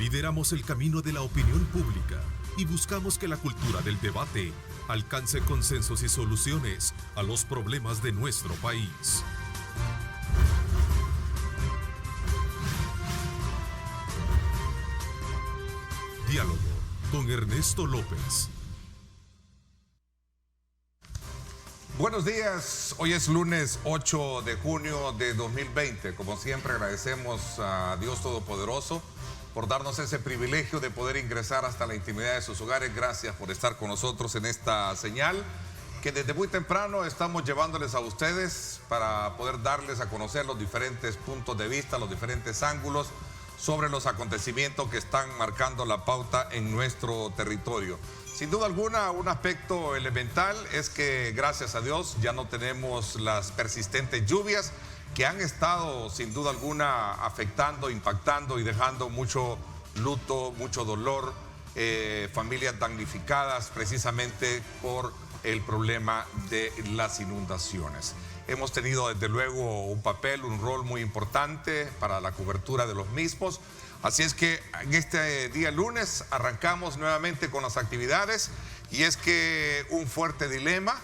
Lideramos el camino de la opinión pública y buscamos que la cultura del debate alcance consensos y soluciones a los problemas de nuestro país. Diálogo con Ernesto López. Buenos días, hoy es lunes 8 de junio de 2020. Como siempre agradecemos a Dios Todopoderoso por darnos ese privilegio de poder ingresar hasta la intimidad de sus hogares. Gracias por estar con nosotros en esta señal que desde muy temprano estamos llevándoles a ustedes para poder darles a conocer los diferentes puntos de vista, los diferentes ángulos sobre los acontecimientos que están marcando la pauta en nuestro territorio. Sin duda alguna, un aspecto elemental es que, gracias a Dios, ya no tenemos las persistentes lluvias que han estado, sin duda alguna, afectando, impactando y dejando mucho luto, mucho dolor, familias damnificadas precisamente por el problema de las inundaciones. Hemos tenido, desde luego, un papel, un rol muy importante para la cobertura de los mismos. Así es que en este día lunes arrancamos nuevamente con las actividades y es que un fuerte dilema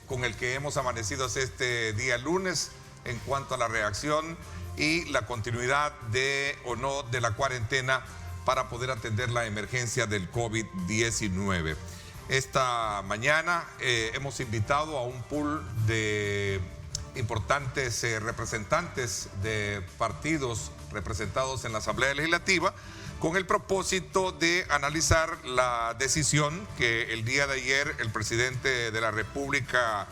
con el que hemos amanecido este día lunes en cuanto a la reacción y la continuidad de o no de la cuarentena para poder atender la emergencia del COVID-19. Esta mañana hemos invitado a un pool de importantes representantes de partidos representados en la Asamblea Legislativa con el propósito de analizar la decisión que el día de ayer el presidente de la República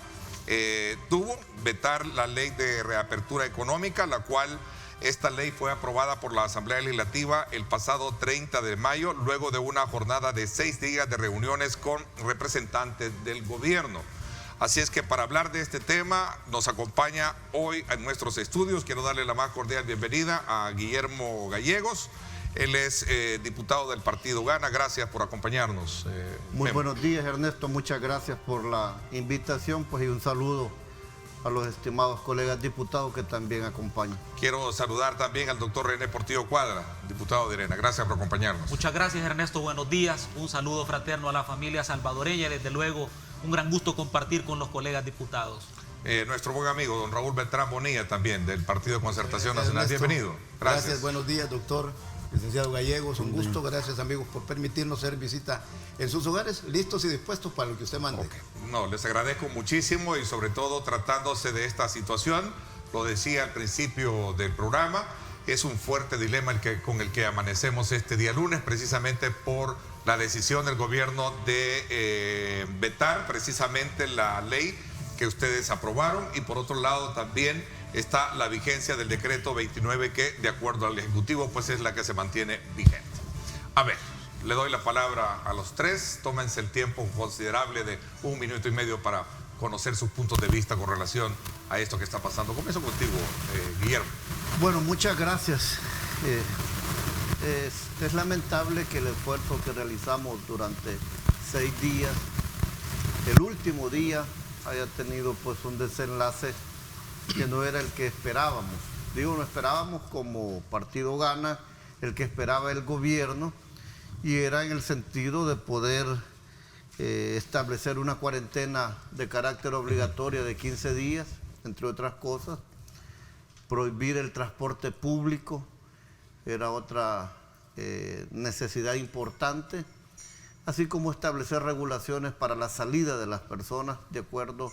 tuvo, vetar la ley de reapertura económica, la cual esta ley fue aprobada por la Asamblea Legislativa el pasado 30 de mayo, luego de una jornada de 6 días de reuniones con representantes del gobierno. Así es que para hablar de este tema nos acompaña hoy en nuestros estudios. Quiero darle la más cordial bienvenida a Guillermo Gallegos. Él es diputado del partido Gana. Gracias por acompañarnos. Muy buenos días, Ernesto. Muchas gracias por la invitación, pues, y un saludo a los estimados colegas diputados que también acompañan. Quiero saludar también al doctor René Portillo Cuadra, diputado de Arena. Gracias por acompañarnos. Muchas gracias, Ernesto. Buenos días. Un saludo fraterno a la familia salvadoreña y desde luego un gran gusto compartir con los colegas diputados. Nuestro buen amigo, don Raúl Beltrán Bonilla, también del Partido de Concertación Nacional. Ernesto, bienvenido. Gracias, buenos días, doctor, licenciado Gallegos, un gusto. Gracias, amigos, por permitirnos hacer visita en sus hogares, listos y dispuestos para lo que usted mande. Okay. No, les agradezco muchísimo y sobre todo tratándose de esta situación, lo decía al principio del programa, es un fuerte dilema con el que amanecemos este día lunes, precisamente por la decisión del gobierno de vetar precisamente la ley que ustedes aprobaron y por otro lado también está la vigencia del decreto 29 que de acuerdo al Ejecutivo pues es la que se mantiene vigente. A ver, le doy la palabra a los tres, tómense el tiempo considerable de 1 minuto y medio para conocer sus puntos de vista con relación a esto que está pasando. Comienzo contigo, Guillermo. Bueno, muchas gracias. Es lamentable que el esfuerzo que realizamos durante 6 días, el último día, haya tenido pues un desenlace que no era el que esperábamos. Digo, no esperábamos como Partido Gana, el que esperaba el gobierno, y era en el sentido de poder establecer una cuarentena de carácter obligatorio de 15 días, entre otras cosas, prohibir el transporte público, era otra necesidad importante, así como establecer regulaciones para la salida de las personas de acuerdo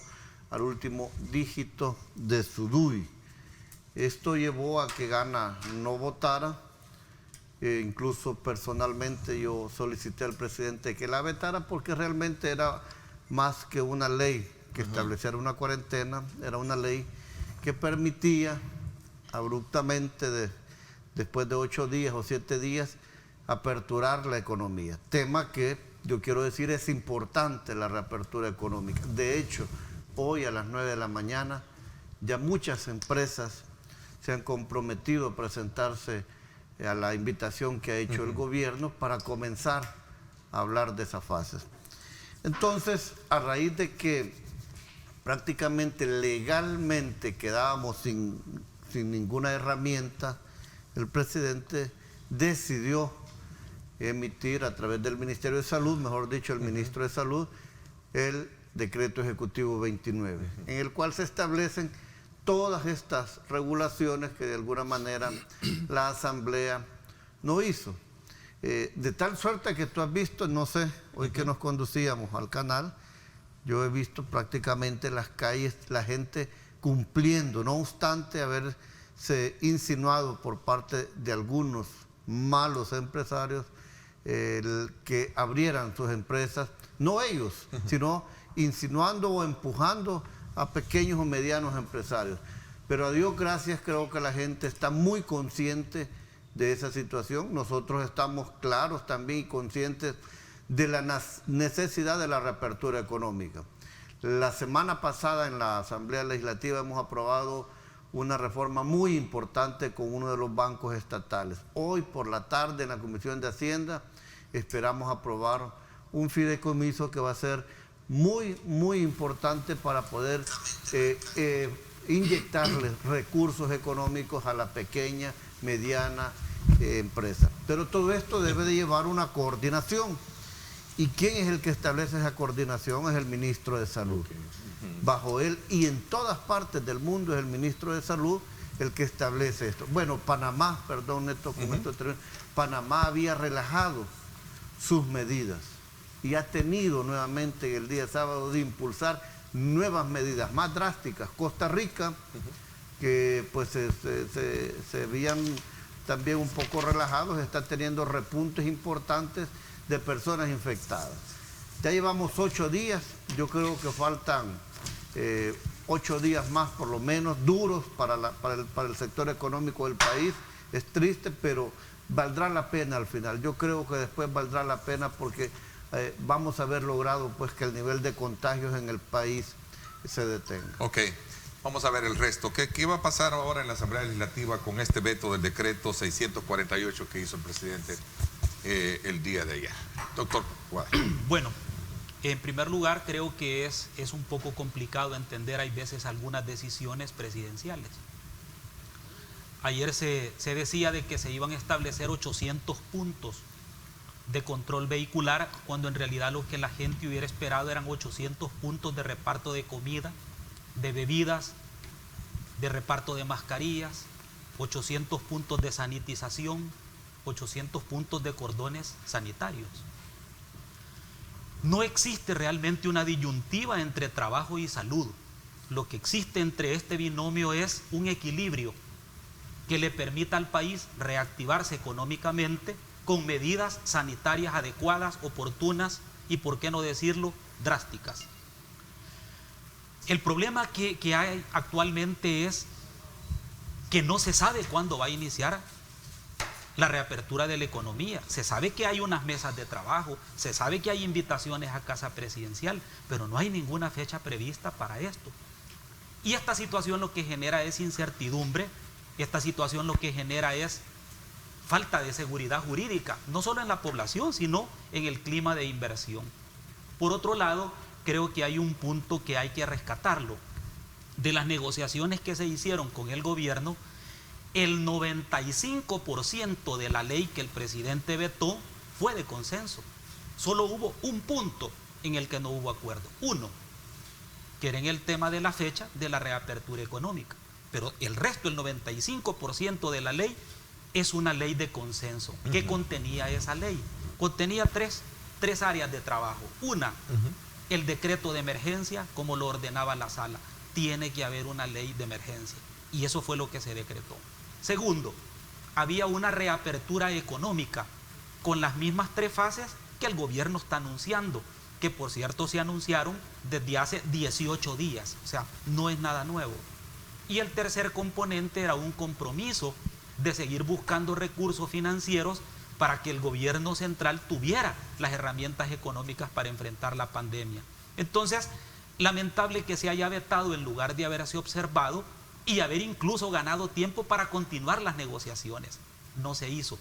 al último dígito de su DUI. Esto llevó a que Gana no votara, incluso personalmente yo solicité al presidente que la vetara porque realmente era más que una ley que estableciera una cuarentena, era una ley que permitía abruptamente después de 8 días o 7 días aperturar la economía. Tema que yo quiero decir es importante, la reapertura económica. De hecho, hoy a las 9 de la mañana ya muchas empresas se han comprometido a presentarse a la invitación que ha hecho el gobierno para comenzar a hablar de esas fases. Entonces, a raíz de que prácticamente legalmente quedábamos sin ninguna herramienta, el presidente decidió emitir a través del Ministerio de Salud, mejor dicho, el ministro de Salud, el decreto ejecutivo 29, en el cual se establecen todas estas regulaciones que de alguna manera la Asamblea no hizo. De tal suerte que tú has visto, no sé, hoy que nos conducíamos al canal, yo he visto prácticamente las calles, la gente cumpliendo, no obstante haberse insinuado por parte de algunos malos empresarios que abrieran sus empresas, no ellos, sino insinuando o empujando a pequeños o medianos empresarios. Pero a Dios gracias, creo que la gente está muy consciente de esa situación. Nosotros estamos claros también y conscientes de la necesidad de la reapertura económica. La semana pasada en la Asamblea Legislativa hemos aprobado una reforma muy importante con uno de los bancos estatales. Hoy por la tarde en la Comisión de Hacienda esperamos aprobar un fideicomiso que va a ser muy, muy importante para poder inyectarle recursos económicos a la pequeña, mediana empresa. Pero todo esto debe de llevar una coordinación. ¿Y quién es el que establece esa coordinación? Es el ministro de Salud. Bajo él y en todas partes del mundo es el ministro de Salud el que establece esto. Bueno, Panamá, perdón, Neto, con esto termino. Panamá había relajado sus medidas y ha tenido nuevamente el día sábado de impulsar nuevas medidas más drásticas. Costa Rica, que pues se veían también un poco relajados, está teniendo repuntes importantes de personas infectadas. Ya llevamos 8 días, yo creo que faltan 8 días más por lo menos, duros para el sector económico del país. Es triste, pero valdrá la pena al final. Yo creo que después valdrá la pena porque vamos a haber logrado pues que el nivel de contagios en el país se detenga. Ok, vamos a ver el resto. ¿Qué va a pasar ahora en la Asamblea Legislativa con este veto del decreto 648 que hizo el presidente el día de ayer? Doctor Guada. Bueno, en primer lugar creo que es un poco complicado entender, hay veces, algunas decisiones presidenciales. Ayer se decía de que se iban a establecer 800 puntos de control vehicular, cuando en realidad lo que la gente hubiera esperado eran 800 puntos de reparto de comida, de bebidas, de reparto de mascarillas, 800 puntos de sanitización, 800 puntos de cordones sanitarios. No existe realmente una disyuntiva entre trabajo y salud. Lo que existe entre este binomio es un equilibrio que le permita al país reactivarse económicamente con medidas sanitarias adecuadas, oportunas y, por qué no decirlo, drásticas. El problema que hay actualmente es que no se sabe cuándo va a iniciar la reapertura de la economía. Se sabe que hay unas mesas de trabajo, se sabe que hay invitaciones a casa presidencial, pero no hay ninguna fecha prevista para esto. Y esta situación lo que genera es incertidumbre, esta situación lo que genera es falta de seguridad jurídica, no solo en la población, sino en el clima de inversión. Por otro lado, creo que hay un punto que hay que rescatarlo. De las negociaciones que se hicieron con el gobierno, el 95% de la ley que el presidente vetó fue de consenso. Solo hubo un punto en el que no hubo acuerdo. Uno, que era en el tema de la fecha de la reapertura económica. Pero el resto, el 95% de la ley, es una ley de consenso. ¿Qué contenía esa ley? Contenía tres áreas de trabajo. Una, el decreto de emergencia, como lo ordenaba la sala. Tiene que haber una ley de emergencia. Y eso fue lo que se decretó. Segundo, había una reapertura económica con las mismas 3 fases que el gobierno está anunciando, que por cierto se anunciaron desde hace 18 días. O sea, no es nada nuevo. Y el tercer componente era un compromiso de seguir buscando recursos financieros para que el gobierno central tuviera las herramientas económicas para enfrentar la pandemia. Entonces, lamentable que se haya vetado en lugar de haberse observado y haber incluso ganado tiempo para continuar las negociaciones. No se hizo.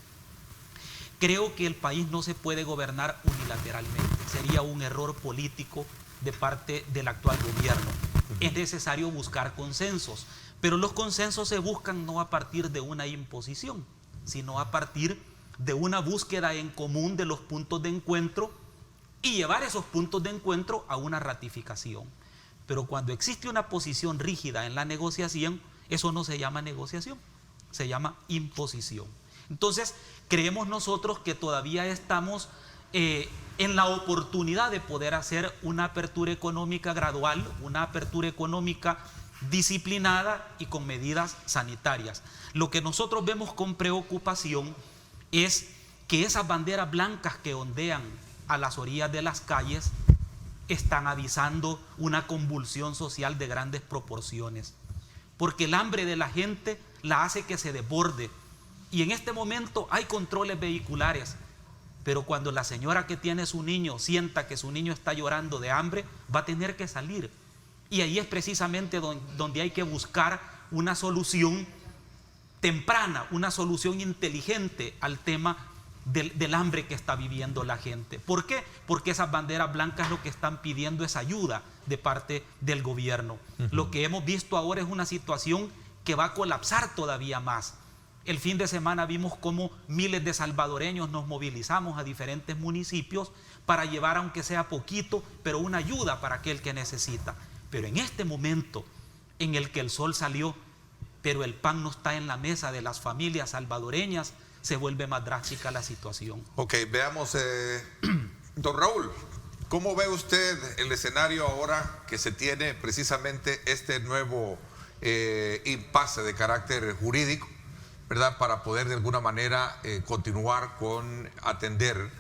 Creo que el país no se puede gobernar unilateralmente. Sería un error político de parte del actual gobierno. Es necesario buscar consensos, pero los consensos se buscan no a partir de una imposición, sino a partir de una búsqueda en común de los puntos de encuentro y llevar esos puntos de encuentro a una ratificación. Pero cuando existe una posición rígida en la negociación, eso no se llama negociación, se llama imposición. Entonces, creemos nosotros que todavía estamos en la oportunidad de poder hacer una apertura económica gradual, una apertura económica disciplinada y con medidas sanitarias. Lo que nosotros vemos con preocupación es que esas banderas blancas que ondean a las orillas de las calles están avisando una convulsión social de grandes proporciones, porque el hambre de la gente la hace que se desborde. Y en este momento hay controles vehiculares, pero cuando la señora que tiene su niño sienta que su niño está llorando de hambre, va a tener que salir. Y ahí es precisamente donde hay que buscar una solución temprana, una solución inteligente al tema del hambre que está viviendo la gente. ¿Por qué? Porque esas banderas blancas lo que están pidiendo es ayuda de parte del gobierno. Lo que hemos visto ahora es una situación que va a colapsar todavía más. El fin de semana vimos cómo miles de salvadoreños nos movilizamos a diferentes municipios para llevar, aunque sea poquito, pero una ayuda para aquel que necesita. Pero en este momento en el que el sol salió, pero el pan no está en la mesa de las familias salvadoreñas, se vuelve más drástica la situación. Ok, veamos, don Raúl, ¿cómo ve usted el escenario ahora que se tiene precisamente este nuevo impasse de carácter jurídico, ¿verdad? Para poder de alguna manera continuar con atender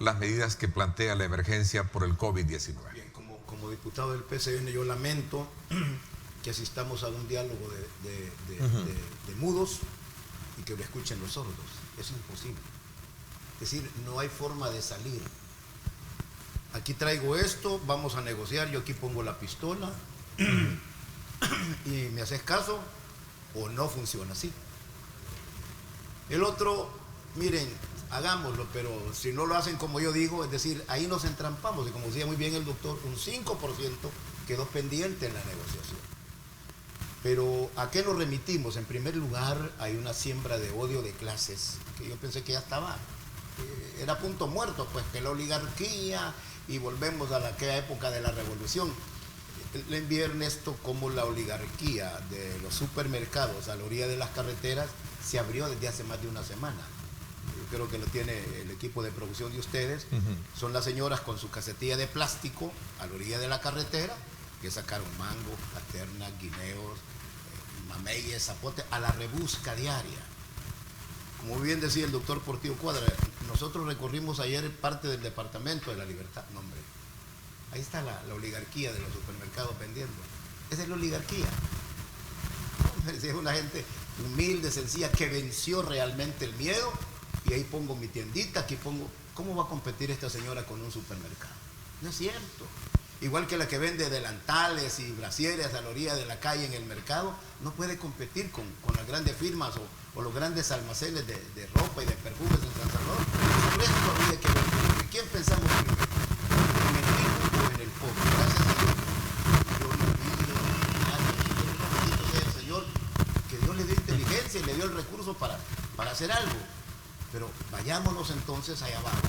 las medidas que plantea la emergencia por el COVID-19. Bien, como diputado del PCN, yo lamento que asistamos a un diálogo de mudos y que lo escuchen los sordos. Es imposible. Es decir, no hay forma de salir. Aquí traigo esto, vamos a negociar, yo aquí pongo la pistola y me haces caso o no funciona así. El otro, miren, hagámoslo, pero si no lo hacen como yo digo, es decir, ahí nos entrampamos y como decía muy bien el doctor, un 5% quedó pendiente en la negociación. Pero ¿a qué nos remitimos? En primer lugar, hay una siembra de odio de clases, que yo pensé que ya estaba, era punto muerto, pues que la oligarquía, y volvemos a aquella época de la revolución. Le envié a Ernesto cómo la oligarquía de los supermercados a la orilla de las carreteras se abrió desde hace más de una semana. Yo creo que lo tiene el equipo de producción de ustedes. Son las señoras con su casetilla de plástico a la orilla de la carretera, que sacaron mango, paternas, guineos, mameyes, zapote, a la rebusca diaria. Como bien decía el doctor Portillo Cuadra, nosotros recorrimos ayer parte del Departamento de la Libertad. No, hombre, ahí está la oligarquía de los supermercados vendiendo. Esa es la oligarquía. Es una gente humilde, sencilla, que venció realmente el miedo. Y ahí pongo mi tiendita, aquí pongo... ¿Cómo va a competir esta señora con un supermercado? No es cierto. Igual que la que vende delantales y brasieres a la orilla de la calle en el mercado, no puede competir con las grandes firmas o los grandes almacenes de ropa y de perfumes en San Salvador. Por eso habría que ver. ¿En quién pensamos primero? ¿En el rico o en el pobre? Gracias a Dios. Yo no pido sea el Señor que Dios le dio inteligencia y le dio el recurso para hacer algo. Pero vayámonos entonces allá abajo,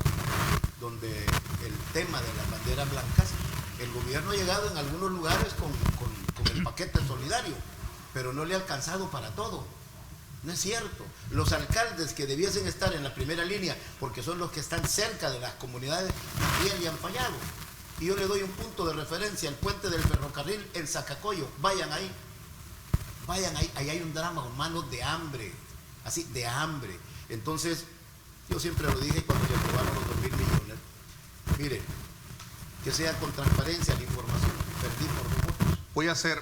donde el tema de las banderas blancas, el gobierno ha llegado en algunos lugares con el paquete solidario, pero no le ha alcanzado para todo. No es cierto. Los alcaldes que debiesen estar en la primera línea, porque son los que están cerca de las comunidades, también le han fallado. Y yo le doy un punto de referencia, el puente del ferrocarril en Zacacoyo. Vayan ahí, ahí hay un drama humano de hambre, así, de hambre. Entonces, yo siempre lo dije cuando se aprobaron los 2.000 millones, miren, que sea con transparencia la información, perdí por 2 votos.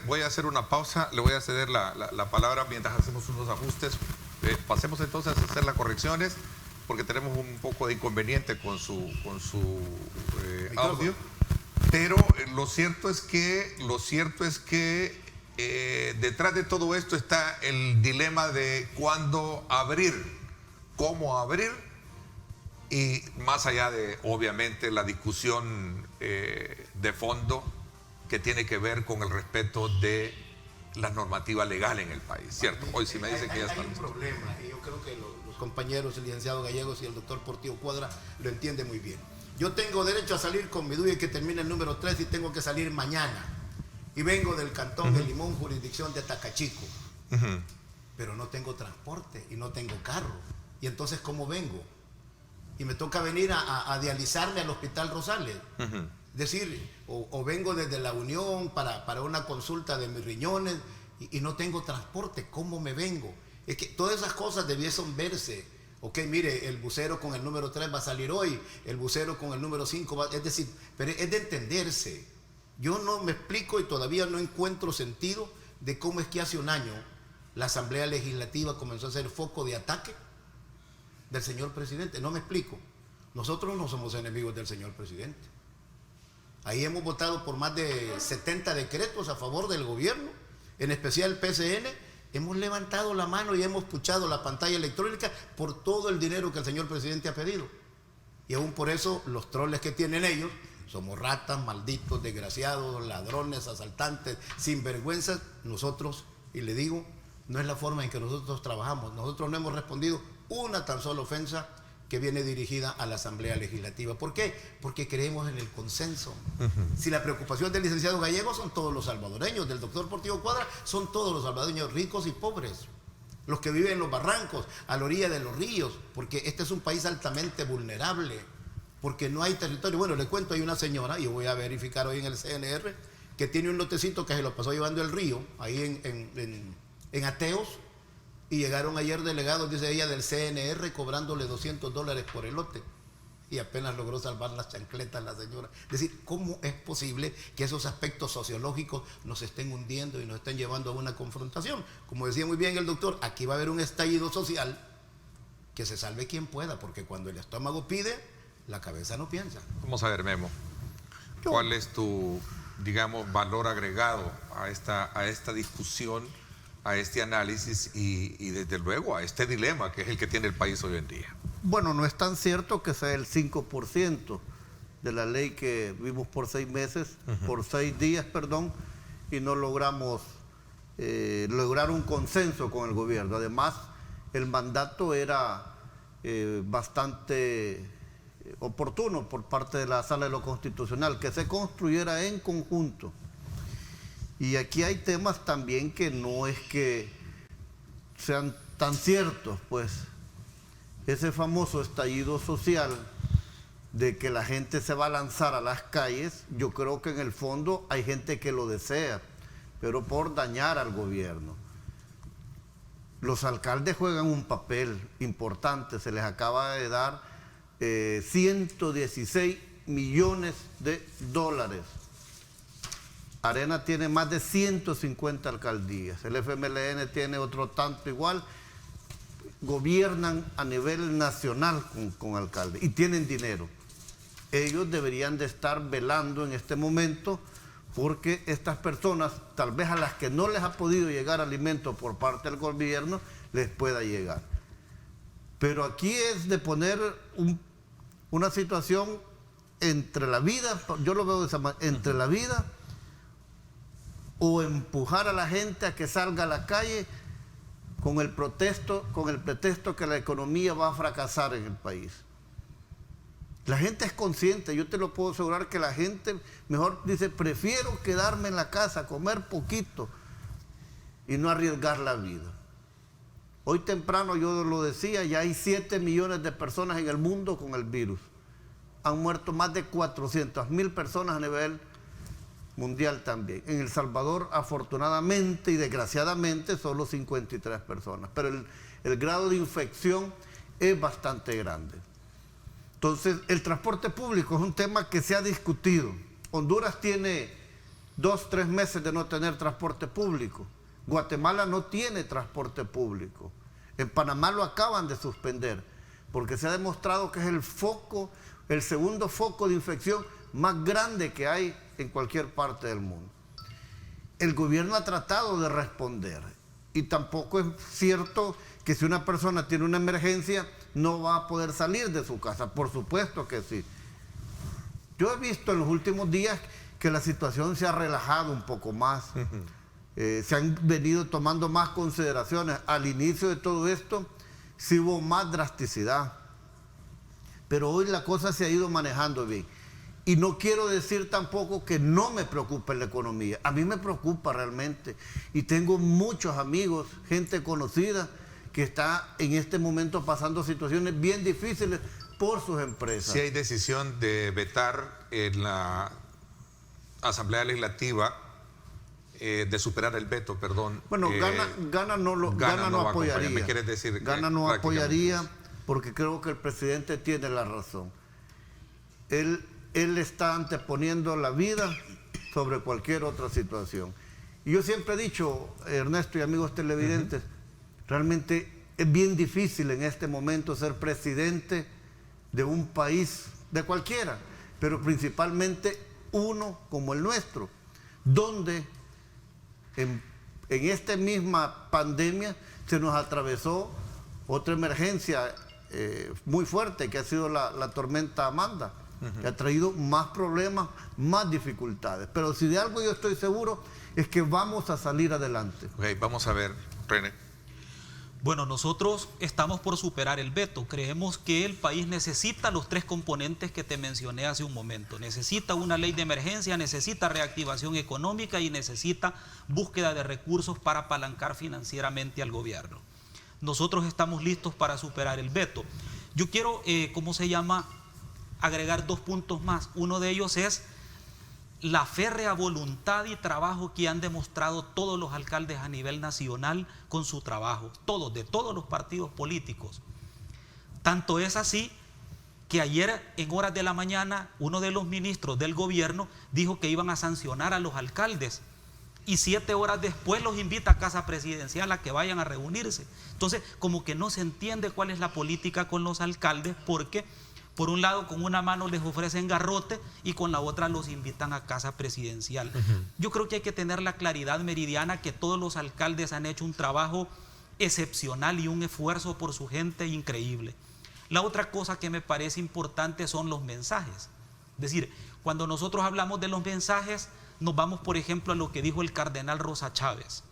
Voy a hacer una pausa, le voy a ceder la palabra mientras hacemos unos ajustes. Pasemos entonces a hacer las correcciones, porque tenemos un poco de inconveniente con su audio. Pero lo cierto es que detrás de todo esto está el dilema de cuándo abrir, cómo abrir, y más allá de, obviamente, la discusión de fondo que tiene que ver con el respeto de la normativa legal en el país, ¿cierto? Hoy sí me dicen que ya está Hay un listo. problema, y yo creo que los compañeros, el licenciado Gallegos y el doctor Portillo Cuadra lo entienden muy bien. Yo tengo derecho a salir con mi DUI que termina el número 3 y tengo que salir mañana. Y vengo del cantón de Limón, jurisdicción de Tacachico. Pero no tengo transporte y no tengo carro. Y entonces, ¿cómo vengo? Y me toca venir a dializarme al Hospital Rosales. Es decir, o vengo desde La Unión para una consulta de mis riñones y no tengo transporte. ¿Cómo me vengo? Es que todas esas cosas debiesen verse. Ok, mire, el bucero con el número 3 va a salir hoy, el bucero con el número 5 va... Es decir, pero es de entenderse. Yo no me explico y todavía no encuentro sentido de cómo es que hace un año la Asamblea Legislativa comenzó a ser foco de ataque del señor presidente. No me explico. Nosotros no somos enemigos del señor presidente. Ahí hemos votado por más de 70 decretos a favor del gobierno, en especial el PCN. Hemos levantado la mano y hemos puchado la pantalla electrónica por todo el dinero que el señor presidente ha pedido. Y aún por eso los troles que tienen ellos, somos ratas, malditos, desgraciados, ladrones, asaltantes, sinvergüenzas. Nosotros, y le digo, no es la forma en que nosotros trabajamos. Nosotros no hemos respondido una tan sola ofensa que viene dirigida a la Asamblea Legislativa. ¿Por qué? Porque creemos en el consenso. Si la preocupación del licenciado Gallegos son todos los salvadoreños, del doctor Portillo Cuadra son todos los salvadoreños ricos y pobres, los que viven en los barrancos, a la orilla de los ríos, porque este es un país altamente vulnerable, porque no hay territorio. Bueno, le cuento, hay una señora, y yo voy a verificar hoy en el CNR, que tiene un lotecito que se lo pasó llevando el río, ahí en Ateos, y llegaron ayer delegados, dice ella, del CNR cobrándole $200 por el lote. Y apenas logró salvar las chancletas la señora. Es decir, ¿cómo es posible que esos aspectos sociológicos nos estén hundiendo y nos estén llevando a una confrontación? Como decía muy bien el doctor, aquí va a haber un estallido social que se salve quien pueda, porque cuando el estómago pide, la cabeza no piensa. Vamos a ver, Memo. ¿Cuál es tu, digamos, valor agregado a esta discusión, a este análisis y desde luego a este dilema que es el que tiene el país hoy en día? Bueno, no es tan cierto que sea el 5% de la ley que vimos por 6 meses, por 6 días, perdón, y no logramos lograr un consenso con el gobierno. Además, el mandato era bastante oportuno por parte de la Sala de lo Constitucional, que se construyera en conjunto. Y aquí hay temas también que no es que sean tan ciertos, pues ese famoso estallido social de que la gente se va a lanzar a las calles, yo creo que en el fondo hay gente que lo desea, pero por dañar al gobierno. Los alcaldes juegan un papel importante, se les acaba de dar 116 millones de dólares. Arena tiene más de 150 alcaldías, el FMLN tiene otro tanto igual, gobiernan a nivel nacional con alcaldes y tienen dinero. Ellos deberían de estar velando en este momento porque estas personas, tal vez a las que no les ha podido llegar alimento por parte del gobierno, les pueda llegar. Pero aquí es de poner una situación entre la vida, yo lo veo de esa manera, entre la vida o empujar a la gente a que salga a la calle con el pretexto que la economía va a fracasar en el país. La gente es consciente, yo te lo puedo asegurar que la gente mejor dice, prefiero quedarme en la casa, comer poquito y no arriesgar la vida. Hoy temprano yo lo decía, ya hay 7 millones de personas en el mundo con el virus. Han muerto más de 400,000 personas a nivel mundial también. En El Salvador, afortunadamente y desgraciadamente, solo 53 personas. Pero el grado de infección es bastante grande. Entonces, el transporte público es un tema que se ha discutido. Honduras tiene 2, 3 meses de no tener transporte público. Guatemala no tiene transporte público. En Panamá lo acaban de suspender, porque se ha demostrado que es el segundo foco de infección más grande que hay en cualquier parte del mundo. El gobierno ha tratado de responder y tampoco es cierto que si una persona tiene una emergencia no va a poder salir de su casa. Por supuesto que sí. Yo he visto en los últimos días que la situación se ha relajado un poco más. se han venido tomando más consideraciones. Al inicio de todo esto sí hubo más drasticidad, pero hoy la cosa se ha ido manejando bien. Y no quiero decir tampoco que no me preocupe la economía. A mí me preocupa realmente. Y tengo muchos amigos, gente conocida, que está en este momento pasando situaciones bien difíciles por sus empresas. Si hay decisión de vetar en la Asamblea Legislativa, de superar el veto, perdón. Bueno, Gana no apoyaría. ¿Me quieres decir? Gana no apoyaría porque creo que el presidente tiene la razón. Él está anteponiendo la vida sobre cualquier otra situación. Y yo siempre he dicho, Ernesto y amigos televidentes, realmente es bien difícil en este momento ser presidente de un país, de cualquiera, pero principalmente uno como el nuestro, donde en esta misma pandemia se nos atravesó otra emergencia muy fuerte, que ha sido la tormenta Amanda, que ha traído más problemas, más dificultades. Pero si de algo yo estoy seguro es que vamos a salir adelante. Ok, vamos a ver, René. Bueno, nosotros estamos por superar el veto. Creemos que el país necesita los 3 componentes que te mencioné hace un momento. Necesita una ley de emergencia, necesita reactivación económica y necesita búsqueda de recursos para apalancar financieramente al gobierno. Nosotros estamos listos para superar el veto. Yo quiero, agregar 2 puntos más. Uno de ellos es la férrea voluntad y trabajo que han demostrado todos los alcaldes a nivel nacional con su trabajo, de todos los partidos políticos. Tanto es así que ayer en horas de la mañana uno de los ministros del gobierno dijo que iban a sancionar a los alcaldes y 7 horas después los invita a Casa Presidencial a que vayan a reunirse. Entonces, como que no se entiende cuál es la política con los alcaldes, porque por un lado, con una mano les ofrecen garrote y con la otra los invitan a Casa Presidencial. Yo creo que hay que tener la claridad meridiana que todos los alcaldes han hecho un trabajo excepcional y un esfuerzo por su gente increíble. La otra cosa que me parece importante son los mensajes. Es decir, cuando nosotros hablamos de los mensajes, nos vamos, por ejemplo, a lo que dijo el cardenal Rosa Chávez,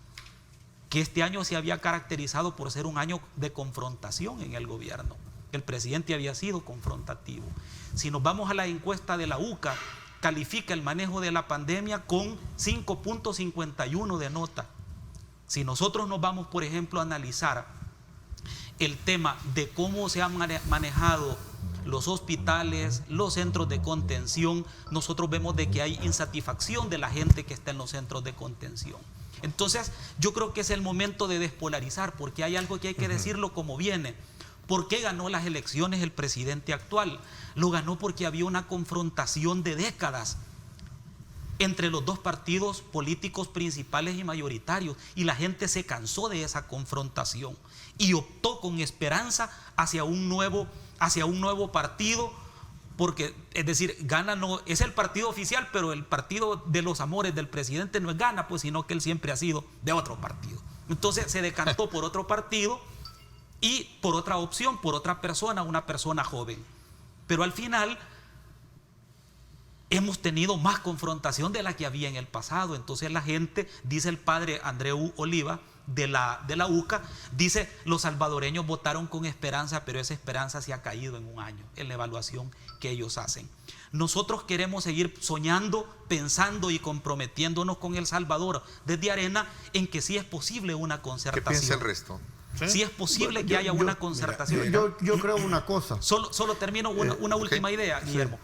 que este año se había caracterizado por ser un año de confrontación en el gobierno. El presidente había sido confrontativo. Si nos vamos a la encuesta de la UCA, califica el manejo de la pandemia con 5.51 de nota. Si nosotros nos vamos, por ejemplo, a analizar el tema de cómo se han manejado los hospitales, los centros de contención, nosotros vemos de que hay insatisfacción de la gente que está en los centros de contención. Entonces, yo creo que es el momento de despolarizar, porque hay algo que hay que decirlo como viene. ¿Por qué ganó las elecciones el presidente actual? Lo ganó porque había una confrontación de décadas entre los 2 partidos políticos principales y mayoritarios, y la gente se cansó de esa confrontación y optó con esperanza hacia un nuevo partido, porque, es decir, Gana no es el partido oficial, pero el partido de los amores del presidente no es Gana, pues, sino que él siempre ha sido de otro partido. Entonces se decantó por otro partido y por otra opción, por otra persona, una persona joven. Pero al final hemos tenido más confrontación de la que había en el pasado. Entonces la gente, dice el padre Andreu Oliva de la UCA, dice: los salvadoreños votaron con esperanza, pero esa esperanza se ha caído en un año, en la evaluación que ellos hacen. Nosotros queremos seguir soñando, pensando y comprometiéndonos con El Salvador desde Arena en que sí es posible una concertación. ¿Qué piensa el resto? Sí es posible que haya una concertación. Yo creo una cosa. Solo termino una última idea, Guillermo.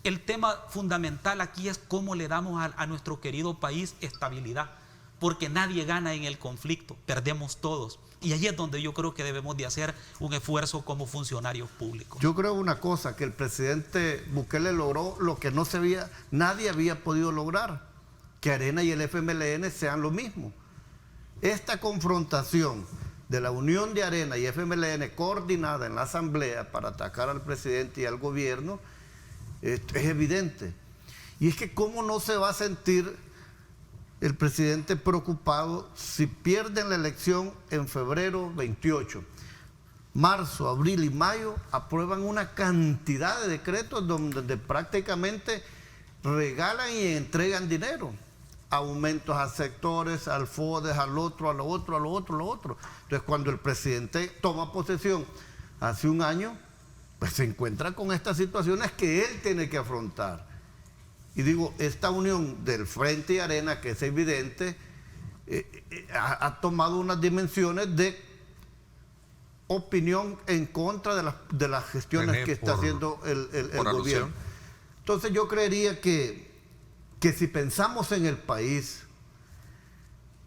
El tema fundamental aquí es cómo le damos a nuestro querido país estabilidad, porque nadie gana en el conflicto, perdemos todos. Y ahí es donde yo creo que debemos de hacer un esfuerzo como funcionarios públicos. Yo creo una cosa, que el presidente Bukele logró lo que nadie había podido lograr, que Arena y el FMLN sean lo mismo. Esta confrontación de la unión de Arena y FMLN coordinada en la asamblea para atacar al presidente y al gobierno es evidente. Y es que cómo no se va a sentir el presidente preocupado si pierden la elección en febrero 28. Marzo, abril y mayo aprueban una cantidad de decretos donde prácticamente regalan y entregan dinero. aumentos a sectores, al FODES, al otro, a lo otro, a lo otro, a lo otro. Entonces, cuando el presidente toma posesión hace un año, pues se encuentra con estas situaciones que él tiene que afrontar. Y digo, esta unión del Frente y Arena, que es evidente, ha tomado unas dimensiones de opinión en contra de las gestiones que está haciendo el gobierno. Entonces yo creería que si pensamos en el país,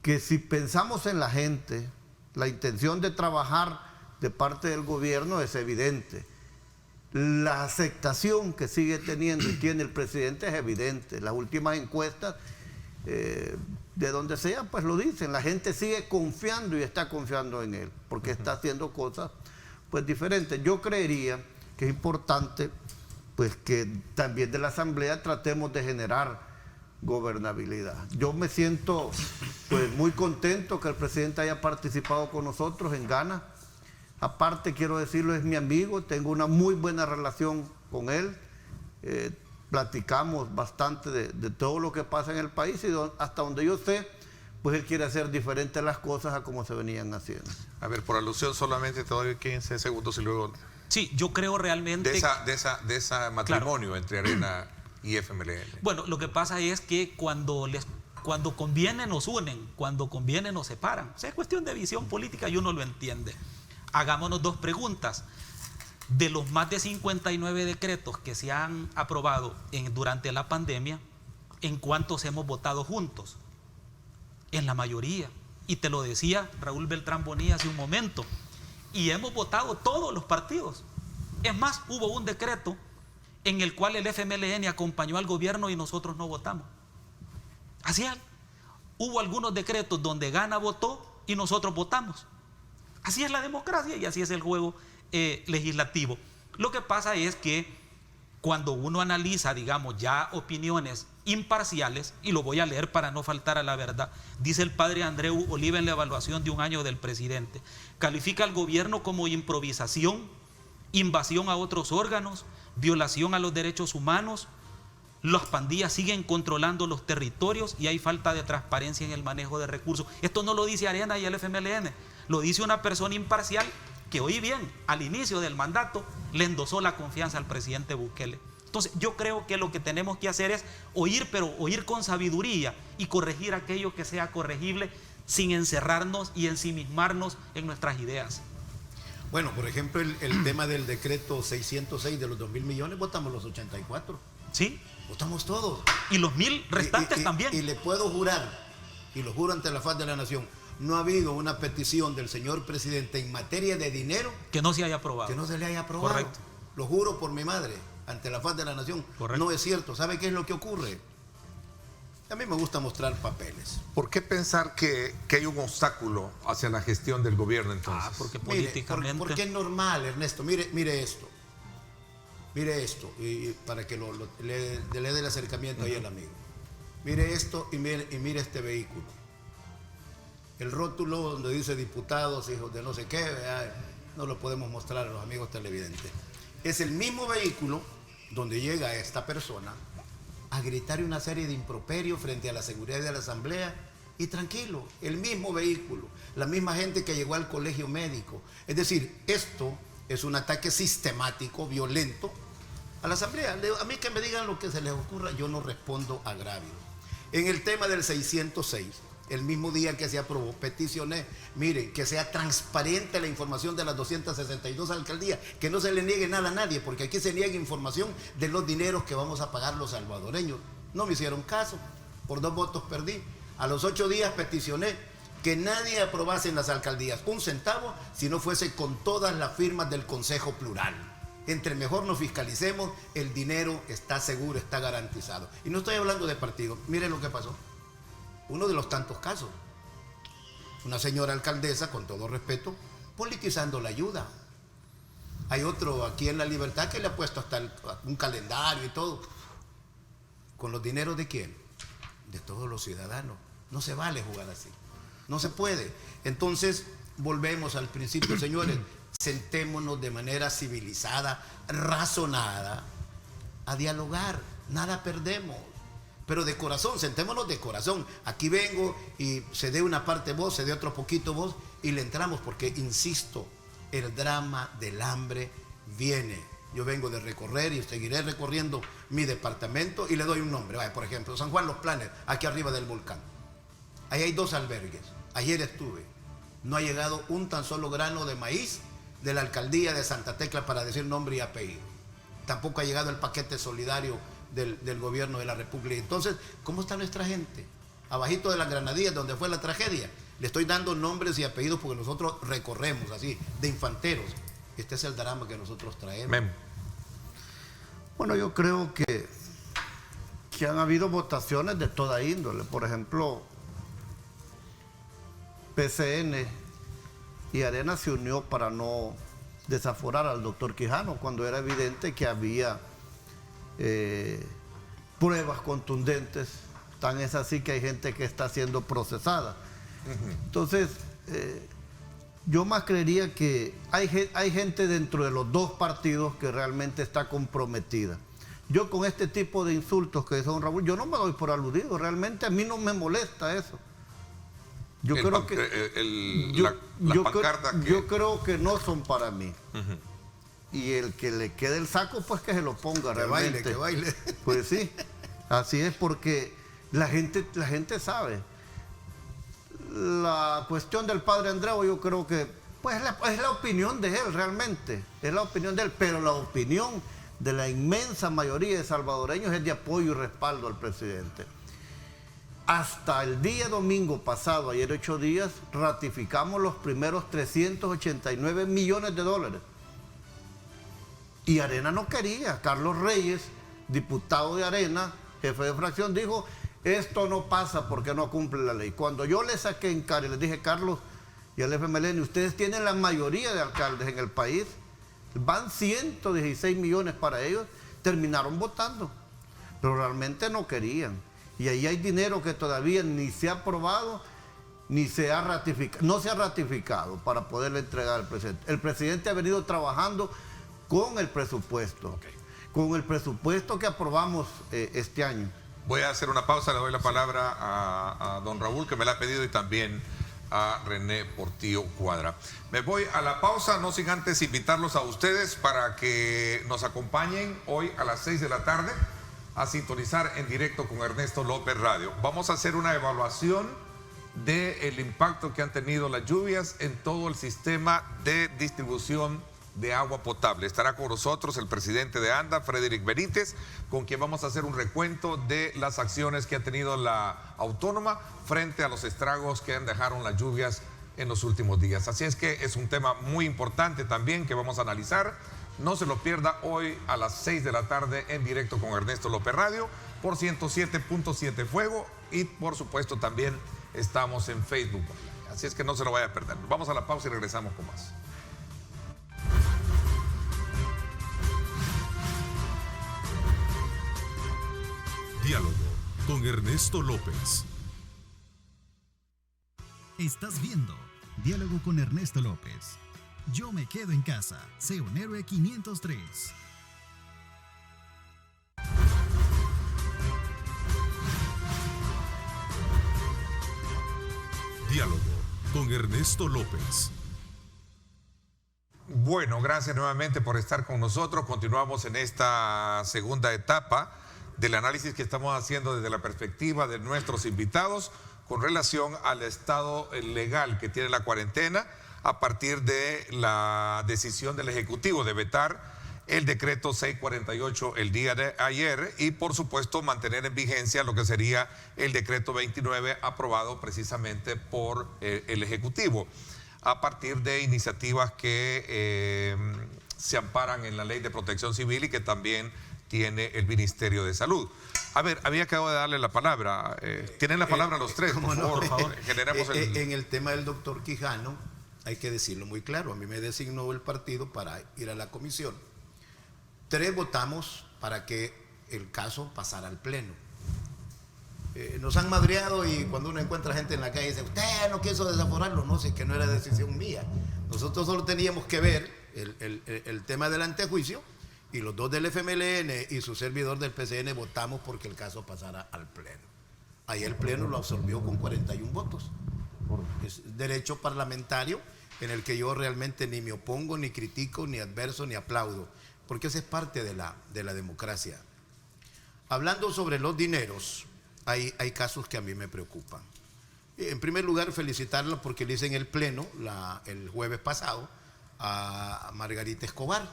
que si pensamos en la gente, la intención de trabajar de parte del gobierno es evidente. La aceptación que sigue teniendo y tiene el presidente es evidente. Las últimas encuestas, de donde sea, pues lo dicen. La gente sigue confiando y está confiando en él, porque está haciendo cosas pues diferentes. Yo creería que es importante pues que también de la Asamblea tratemos de generar gobernabilidad. Yo me siento pues muy contento que el presidente haya participado con nosotros en Ghana. Aparte, quiero decirlo, es mi amigo, tengo una muy buena relación con él. Platicamos bastante de todo lo que pasa en el país y hasta donde yo sé, pues él quiere hacer diferentes las cosas a como se venían haciendo. A ver, por alusión solamente te doy 15 segundos y luego... Sí, yo creo realmente... De esa matrimonio, claro, entre Arena y FMLN. Bueno, lo que pasa es que cuando conviene nos unen, cuando conviene nos separan. O sea, es cuestión de visión política y uno lo entiende. Hagámonos dos preguntas. De los más de 59 decretos que se han aprobado durante la pandemia, ¿en cuántos hemos votado juntos? En la mayoría. Y te lo decía Raúl Beltrán Bonilla hace un momento. Y hemos votado todos los partidos. Es más, hubo un decreto en el cual el FMLN acompañó al gobierno y nosotros no votamos. Así es. Hubo algunos decretos donde Ghana votó y nosotros votamos. Así es la democracia y así es el juego legislativo. Lo que pasa es que cuando uno analiza, digamos, ya opiniones imparciales, y lo voy a leer para no faltar a la verdad, dice el padre Andreu Oliva en la evaluación de un año del presidente, califica al gobierno como improvisación, invasión a otros órganos, violación a los derechos humanos, las pandillas siguen controlando los territorios y hay falta de transparencia en el manejo de recursos. Esto no lo dice Arena y el FMLN, lo dice una persona imparcial que hoy bien, al inicio del mandato, le endosó la confianza al presidente Bukele. Entonces yo creo que lo que tenemos que hacer es oír, pero oír con sabiduría y corregir aquello que sea corregible sin encerrarnos y ensimismarnos en nuestras ideas. Bueno, por ejemplo, el tema del decreto 606 de los 2.000 millones, votamos los 84. ¿Sí? Votamos todos. Y los 1.000 restantes también. Y le puedo jurar, y lo juro ante la faz de la nación, no ha habido una petición del señor presidente en materia de dinero que no se haya aprobado. Que no se le haya aprobado. Correcto. Lo juro por mi madre, ante la faz de la nación. Correcto. No es cierto. ¿Sabe qué es lo que ocurre? A mí me gusta mostrar papeles. ¿Por qué pensar que hay un obstáculo hacia la gestión del gobierno entonces? Porque políticamente... Porque es normal, Ernesto. Mire esto. Mire esto. Y para que le dé el acercamiento ahí al amigo. Mire esto y mire este vehículo. El rótulo donde dice diputados, hijos de no sé qué, no lo podemos mostrar a los amigos televidentes. Es el mismo vehículo donde llega esta persona a gritar una serie de improperios frente a la seguridad de la Asamblea y tranquilo, el mismo vehículo, la misma gente que llegó al colegio médico. Es decir, esto es un ataque sistemático, violento a la Asamblea. A mí que me digan lo que se les ocurra, yo no respondo agravio. En el tema del 606, el mismo día que se aprobó, peticioné, miren, que sea transparente la información de las 262 alcaldías, que no se le niegue nada a nadie, porque aquí se niega información de los dineros que vamos a pagar los salvadoreños. No me hicieron caso, por 2 votos perdí. A los 8 días peticioné que nadie aprobase en las alcaldías 1 centavo si no fuese con todas las firmas del Consejo Plural. Entre mejor nos fiscalicemos, el dinero está seguro, está garantizado. Y no estoy hablando de partido, miren lo que pasó. Uno de los tantos casos. Una señora alcaldesa, con todo respeto, politizando la ayuda. Hay otro aquí en La Libertad que le ha puesto hasta un calendario y todo. ¿Con los dineros de quién? De todos los ciudadanos. No se vale jugar así. No se puede. Entonces, volvemos al principio, señores. Sentémonos de manera civilizada, razonada, a dialogar. Nada perdemos. pero de corazón, sentémonos de corazón. Aquí vengo y se dé una parte vos, se dé otro poquito vos y le entramos porque, insisto, el drama del hambre viene. Yo vengo de recorrer y seguiré recorriendo mi departamento y le doy un nombre. Vaya, por ejemplo, San Juan Los Planes, aquí arriba del volcán. Ahí hay 2 albergues. Ayer estuve. No ha llegado un tan solo grano de maíz de la alcaldía de Santa Tecla para decir nombre y apellido. Tampoco ha llegado el paquete solidario del gobierno de la República. Entonces, ¿cómo está nuestra gente? Abajito de las Granadillas, donde fue la tragedia. Le estoy dando nombres y apellidos porque nosotros recorremos así, de infanteros. Este es el drama que nosotros traemos. Memo. Bueno, yo creo que han habido votaciones de toda índole. Por ejemplo, PCN y Arena se unió para no desaforar al doctor Quijano cuando era evidente que había pruebas contundentes. Tan es así que hay gente que está siendo procesada. Entonces, yo más creería que hay gente dentro de los 2 partidos que realmente está comprometida. Yo con este tipo de insultos que dice don Raúl, yo no me doy por aludido, realmente a mí no me molesta eso. Yo creo que no son para mí. Y el que le quede el saco, pues que se lo ponga realmente. Que baile. Pues sí, así es, porque la gente sabe. La cuestión del padre Andreu, yo creo que pues es la opinión de él realmente, es la opinión de él, pero la opinión de la inmensa mayoría de salvadoreños es de apoyo y respaldo al presidente. Hasta el día domingo pasado, ayer 8 días, ratificamos los primeros 389 millones de dólares. Y Arena no quería. Carlos Reyes, diputado de Arena, jefe de fracción, dijo: esto no pasa porque no cumple la ley. Cuando yo le saqué en cara y le dije: Carlos y al FMLN, ustedes tienen la mayoría de alcaldes en el país, van 116 millones para ellos, terminaron votando, pero realmente no querían. Y ahí hay dinero que todavía ni se ha aprobado, ni se ha ratificado, no se ha ratificado para poderle entregar al presidente. El presidente ha venido trabajando con el presupuesto, con el presupuesto que aprobamos este año. Voy a hacer una pausa, le doy la palabra a don Raúl, que me la ha pedido, y también a René Portillo Cuadra. Me voy a la pausa, no sin antes invitarlos a ustedes para que nos acompañen hoy a las 6 de la tarde a sintonizar en directo con Ernesto López Radio. Vamos a hacer una evaluación del impacto que han tenido las lluvias en todo el sistema de distribución de agua potable. Estará con nosotros el presidente de ANDA, Frederick Benítez, con quien vamos a hacer un recuento de las acciones que ha tenido la autónoma frente a los estragos que han dejado las lluvias en los últimos días. Así es que es un tema muy importante también que vamos a analizar. No se lo pierda hoy a las 6 de la tarde en directo con Ernesto López Radio por 107.7 Fuego, y por supuesto también estamos en Facebook. Así es que no se lo vaya a perder. Vamos a la pausa y regresamos con más. Diálogo con Ernesto López. Estás viendo Diálogo con Ernesto López. Yo me quedo en casa. Sé un héroe 503. Diálogo con Ernesto López. Bueno, gracias nuevamente por estar con nosotros. Continuamos en esta segunda etapa del análisis que estamos haciendo desde la perspectiva de nuestros invitados con relación al estado legal que tiene la cuarentena a partir de la decisión del Ejecutivo de vetar el decreto 648 el día de ayer, y por supuesto mantener en vigencia lo que sería el decreto 29 aprobado precisamente por el Ejecutivo a partir de iniciativas que se amparan en la Ley de Protección Civil y que también tiene el Ministerio de Salud. A ver, había acabado de darle la palabra. Tienen la palabra los tres, por favor. Generemos en el tema del doctor Quijano, hay que decirlo muy claro. A mí me designó el partido para ir a la comisión. 3 votamos para que el caso pasara al pleno. Nos han madreado, y cuando uno encuentra gente en la calle dice: usted no quiso desaforarlo. No sé, que no era decisión mía. Nosotros solo teníamos que ver el tema del antejuicio Y los dos del FMLN y su servidor del PCN votamos porque el caso pasara al Pleno. Ahí el Pleno lo absorbió con 41 votos. Es derecho parlamentario en el que yo realmente ni me opongo, ni critico, ni adverso, ni aplaudo, porque esa es parte de la democracia. Hablando sobre los dineros, hay casos que a mí me preocupan. En primer lugar, felicitarla porque le hice en el Pleno el jueves pasado a Margarita Escobar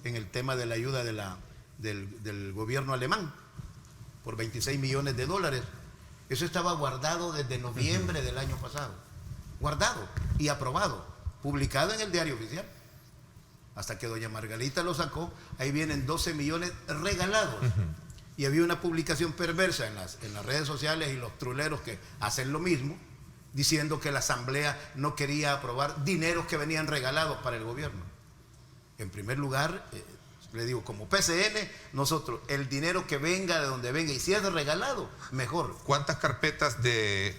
en el tema de la ayuda del gobierno alemán por 26 millones de dólares. Eso estaba guardado desde noviembre del año pasado, guardado y aprobado, publicado en el Diario Oficial. Hasta que doña Margarita lo sacó, ahí vienen 12 millones regalados. Y había una publicación perversa en las redes sociales y los truleros que hacen lo mismo, diciendo que la Asamblea no quería aprobar dineros que venían regalados para el gobierno. En primer lugar, le digo, como PCN, nosotros, el dinero que venga de donde venga, y si es regalado, mejor. ¿Cuántas carpetas de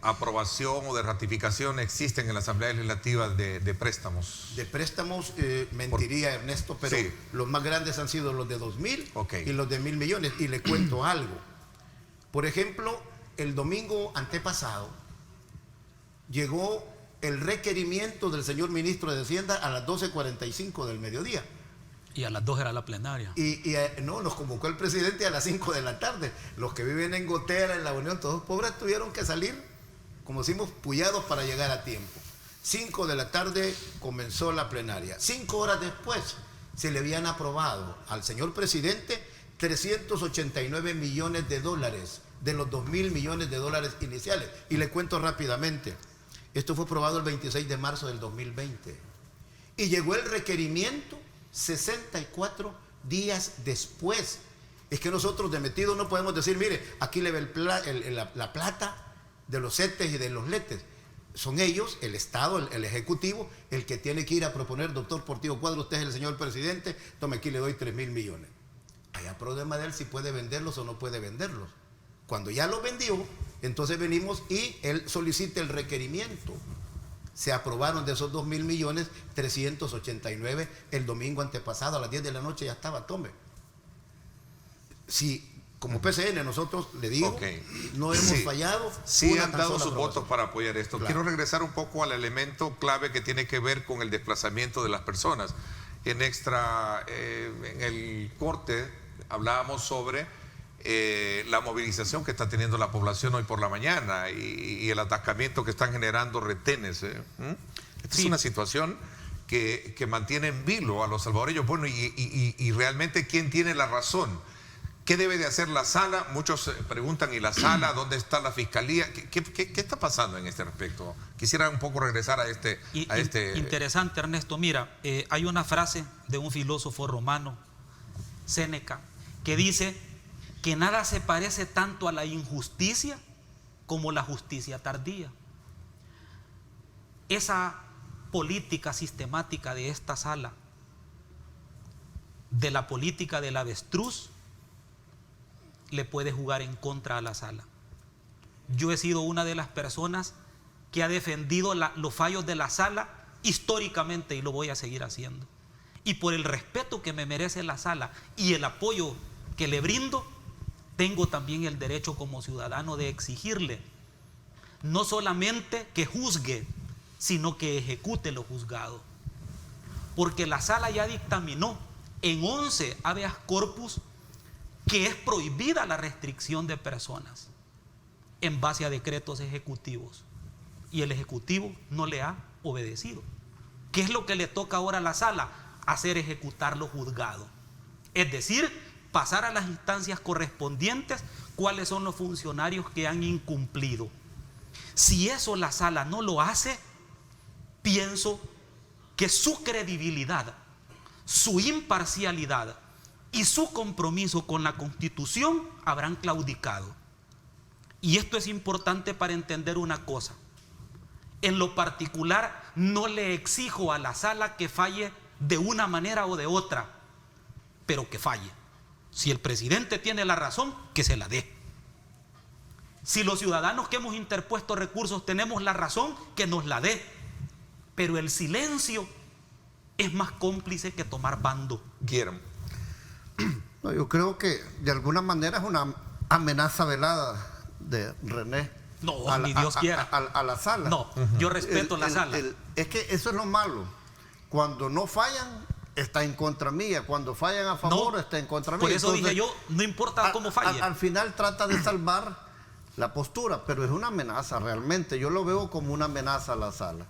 aprobación o de ratificación existen en la Asamblea Legislativa de préstamos? De préstamos, mentiría Ernesto, pero sí, los más grandes han sido los de 2.000 y los de 1.000 millones. Y le cuento algo. Por ejemplo, el domingo antepasado llegó el requerimiento del señor ministro de Hacienda a las 12:45 del mediodía. Y a las 2 era la plenaria. No, nos convocó el presidente a las 5 de la tarde. Los que viven en Gotera, en La Unión, todos pobres, tuvieron que salir, como decimos, puyados para llegar a tiempo. 5 de la tarde comenzó la plenaria. 5 horas después se le habían aprobado al señor presidente 389 millones de dólares de los 2.000 millones de dólares iniciales. Y le cuento rápidamente. Esto fue aprobado el 26 de marzo del 2020. Y llegó el requerimiento 64 días después. Es que nosotros de metido no podemos decir, mire, aquí le ve la plata de los CETES y de los LETES. Son ellos, el Estado, el Ejecutivo, el que tiene que ir a proponer, doctor Portillo Cuadro, usted es el señor presidente, tome, aquí le doy 3.000 millones. Allá problema de él si puede venderlos o no puede venderlos. Cuando ya lo vendió, entonces venimos y él solicita el requerimiento. Se aprobaron de esos 2.000 millones, 389 el domingo antepasado, a las 10 de la noche ya estaba, tome. Si como PCN nosotros, le digo, no hemos fallado. Sí han dado sus votos para apoyar esto. Claro. Quiero regresar un poco al elemento clave que tiene que ver con el desplazamiento de las personas. En el corte hablábamos sobre la movilización que está teniendo la población hoy por la mañana y el atascamiento que están generando retenes. Esta es una situación que mantiene en vilo a los salvadoreños. Bueno, y realmente, ¿quién tiene la razón? ¿Qué debe de hacer la sala? Muchos preguntan, ¿y la sala? ¿Dónde está la fiscalía? ¿Qué está pasando en este respecto? Quisiera un poco regresar a este... Interesante, Ernesto. Mira, hay una frase de un filósofo romano, Séneca, que dice que nada se parece tanto a la injusticia como la justicia tardía. Esa política sistemática de esta sala, de la política del avestruz, le puede jugar en contra a la sala. Yo he sido una de las personas que ha defendido los fallos de la sala históricamente y lo voy a seguir haciendo. Y por el respeto que me merece la sala y el apoyo que le brindo, tengo también el derecho como ciudadano de exigirle no solamente que juzgue, sino que ejecute lo juzgado. Porque la sala ya dictaminó en 11 habeas corpus que es prohibida la restricción de personas en base a decretos ejecutivos, y el Ejecutivo no le ha obedecido. ¿Qué es lo que le toca ahora a la sala? Hacer ejecutar lo juzgado, es decir, pasar a las instancias correspondientes cuáles son los funcionarios que han incumplido. Si eso la sala no lo hace, pienso que su credibilidad, su imparcialidad y su compromiso con la Constitución habrán claudicado. Y esto es importante para entender una cosa. En lo particular, no le exijo a la sala que falle de una manera o de otra, pero que falle. Si el presidente tiene la razón, que se la dé. Si los ciudadanos que hemos interpuesto recursos tenemos la razón, que nos la dé. Pero el silencio es más cómplice que tomar bando. Guillermo. No, yo creo que de alguna manera es una amenaza velada de René. No, ni Dios quiera. A la sala. No, yo respeto la sala. Es que eso es lo malo. Cuando no fallan, está en contra mía. Cuando fallan a favor, No, está en contra mía. por eso Entonces, dije yo, no importa cómo falle. Al final trata de salvar la postura, pero es una amenaza realmente. Yo lo veo como una amenaza a la sala.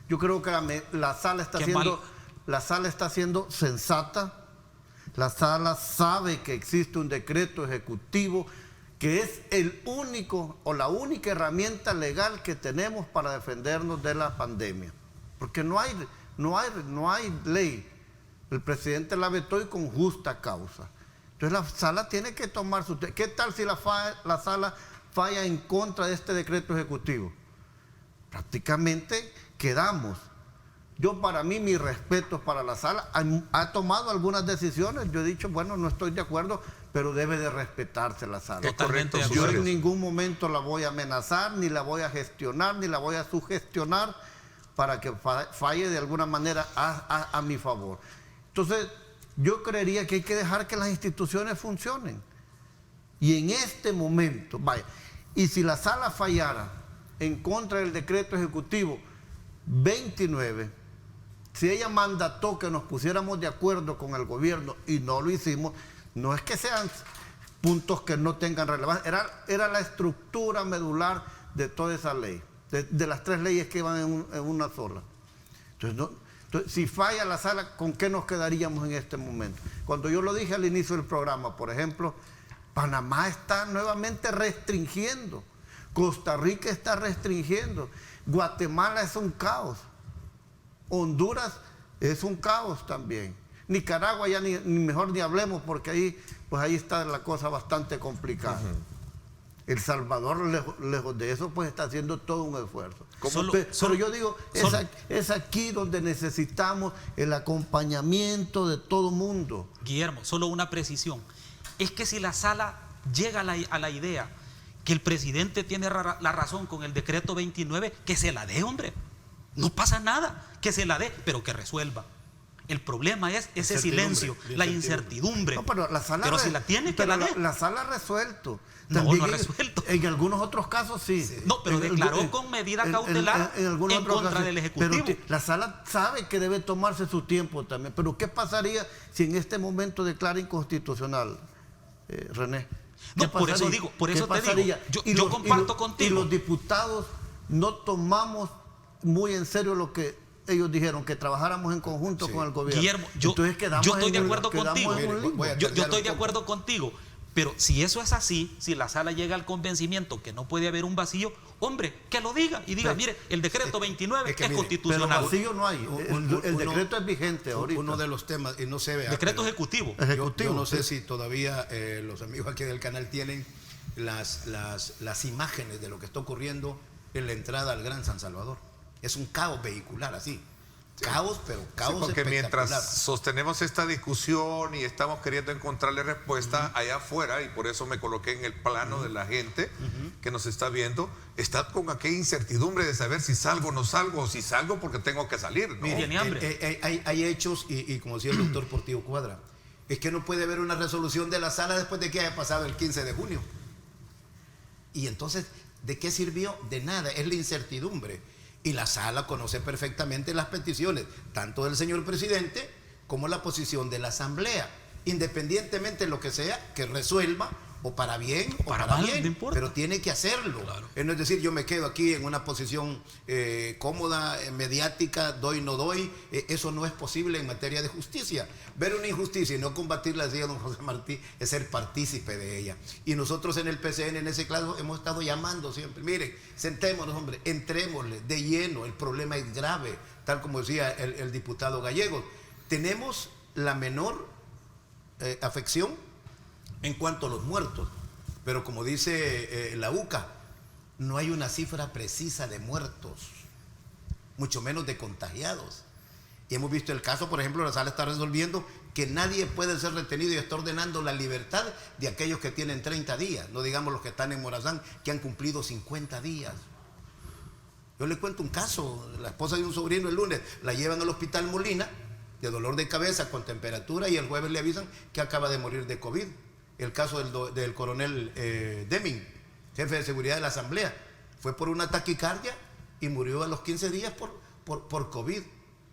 Yo creo que la sala está siendo sensata. La sala sabe que existe un decreto ejecutivo que es el único o la única herramienta legal que tenemos para defendernos de la pandemia. Porque no hay ley. El presidente la vetó y con justa causa. Entonces la sala tiene que tomar su... ¿Qué tal si la sala falla en contra de este decreto ejecutivo? Prácticamente quedamos. Yo, para mí, mis respetos para la sala. Ha tomado algunas decisiones. Yo he dicho, bueno, no estoy de acuerdo, pero debe de respetarse la sala. Totalmente de Yo acuerdo. en ningún momento la voy a amenazar, ni la voy a gestionar, ni la voy a sugestionar para que falle de alguna manera a mi favor. Entonces, yo creería que hay que dejar que las instituciones funcionen. Y en este momento, vaya, y si la sala fallara en contra del decreto ejecutivo 29, si ella mandató que nos pusiéramos de acuerdo con el gobierno y no lo hicimos, no es que sean puntos que no tengan relevancia, era la estructura medular de toda esa ley, de las 3 leyes que iban en una sola. Entonces, si falla la sala, ¿con qué nos quedaríamos en este momento? Cuando yo lo dije al inicio del programa, por ejemplo, Panamá está nuevamente restringiendo, Costa Rica está restringiendo, Guatemala es un caos, Honduras es un caos también, Nicaragua ya ni mejor ni hablemos porque ahí está la cosa bastante complicada. El Salvador, lejos de eso, pues está haciendo todo un esfuerzo. Pero yo digo, es aquí donde necesitamos el acompañamiento de todo mundo. Guillermo, solo una precisión. Es que si la sala llega a la idea que el presidente tiene la razón con el decreto 29, que se la dé, hombre. No pasa nada, que se la dé, pero que resuelva. El problema es ese silencio, la incertidumbre. No, pero la sala si la tiene, que la dé. La sala ha resuelto. No, También no ha resuelto. En algunos otros casos sí. No, pero declaró con medida cautelar en contra del Ejecutivo. Pero la sala sabe que debe tomarse su tiempo también. Pero ¿qué pasaría si en este momento declara inconstitucional, René? No, por eso digo, por eso te digo. Yo comparto contigo. Y los diputados no tomamos muy en serio lo que ellos dijeron, que trabajáramos en conjunto con el gobierno. Guillermo, yo estoy de acuerdo contigo. Yo estoy de acuerdo contigo. Pero si eso es así, si la sala llega al convencimiento que no puede haber un vacío, hombre, que lo diga y diga, mire, el decreto 29 es constitucional. Pero vacío no hay. El decreto es vigente ahorita. Uno de los temas, y no se ve. Decreto ejecutivo. Yo no sé si todavía los amigos aquí del canal tienen las imágenes de lo que está ocurriendo en la entrada al Gran San Salvador. Es un caos vehicular así. Caos, pero caos porque espectacular. mientras sostenemos esta discusión y estamos queriendo encontrarle respuesta allá afuera, y por eso me coloqué en el plano de la gente que nos está viendo, está con aquella incertidumbre de saber si salgo o no salgo, o si salgo porque tengo que salir, ¿no? Tiene hambre. Hay hechos, y como decía el doctor Portillo Cuadra, es que no puede haber una resolución de la sala después de que haya pasado el 15 de junio. Y entonces, ¿de qué sirvió? De nada, es la incertidumbre. Y la sala conoce perfectamente las peticiones, tanto del señor presidente como la posición de la asamblea, independientemente de lo que sea, que resuelva, o para bien o para mal, bien, no importa. pero tiene que hacerlo. Claro. No es decir, yo me quedo aquí en una posición cómoda, mediática, doy, no doy. Eso no es posible en materia de justicia. Ver una injusticia y no combatirla, decía don José Martí, es ser partícipe de ella. Y nosotros en el PCN, en ese caso, hemos estado llamando siempre. Miren, sentémonos, hombre, entrémosle de lleno. El problema es grave, tal como decía el diputado Gallegos. Tenemos la menor afección en cuanto a los muertos, pero como dice la UCA, no hay una cifra precisa de muertos, mucho menos de contagiados. Y hemos visto el caso, por ejemplo, la sala está resolviendo que nadie puede ser retenido y está ordenando la libertad de aquellos que tienen 30 días, no digamos los que están en Morazán, que han cumplido 50 días. Yo le cuento un caso, la esposa de un sobrino el lunes la llevan al hospital Molina de dolor de cabeza con temperatura, y el jueves le avisan que acaba de morir de COVID. El caso del coronel Deming, jefe de seguridad de la Asamblea, fue por una taquicardia y murió a los 15 días por COVID.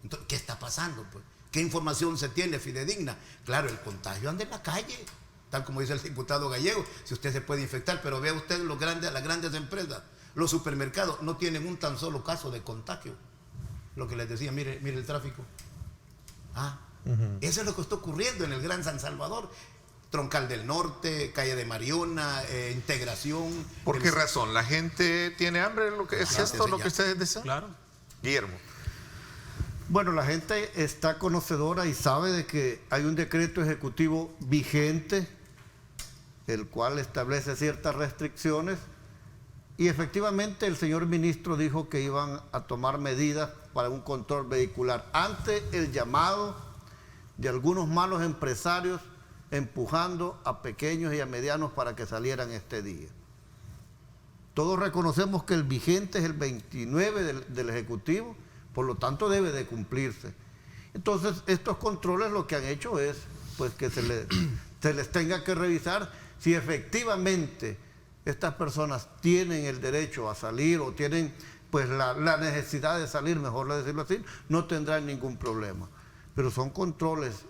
Entonces, ¿qué está pasando, pues? ¿Qué información se tiene fidedigna? Claro, el contagio anda en la calle, tal como dice el diputado Gallego, si usted se puede infectar, pero vea usted las grandes empresas, los supermercados no tienen un tan solo caso de contagio. Lo que les decía, mire el tráfico. Eso es lo que está ocurriendo en el Gran San Salvador. Troncal del Norte, Calle de Mariona, Integración. ¿Por qué razón? ¿La gente tiene hambre? ¿Lo que es esto lo que ustedes desean? Claro. Guillermo. Bueno, la gente está conocedora y sabe de que hay un decreto ejecutivo vigente, el cual establece ciertas restricciones, y efectivamente el señor ministro dijo que iban a tomar medidas para un control vehicular ante el llamado de algunos malos empresarios empujando a pequeños y a medianos para que salieran este día. Todos reconocemos que el vigente es el 29 del Ejecutivo, por lo tanto debe de cumplirse. Entonces, estos controles lo que han hecho es pues que se les tenga que revisar si efectivamente estas personas tienen el derecho a salir o tienen pues la necesidad de salir, mejor decirlo así, no tendrán ningún problema. Pero son controles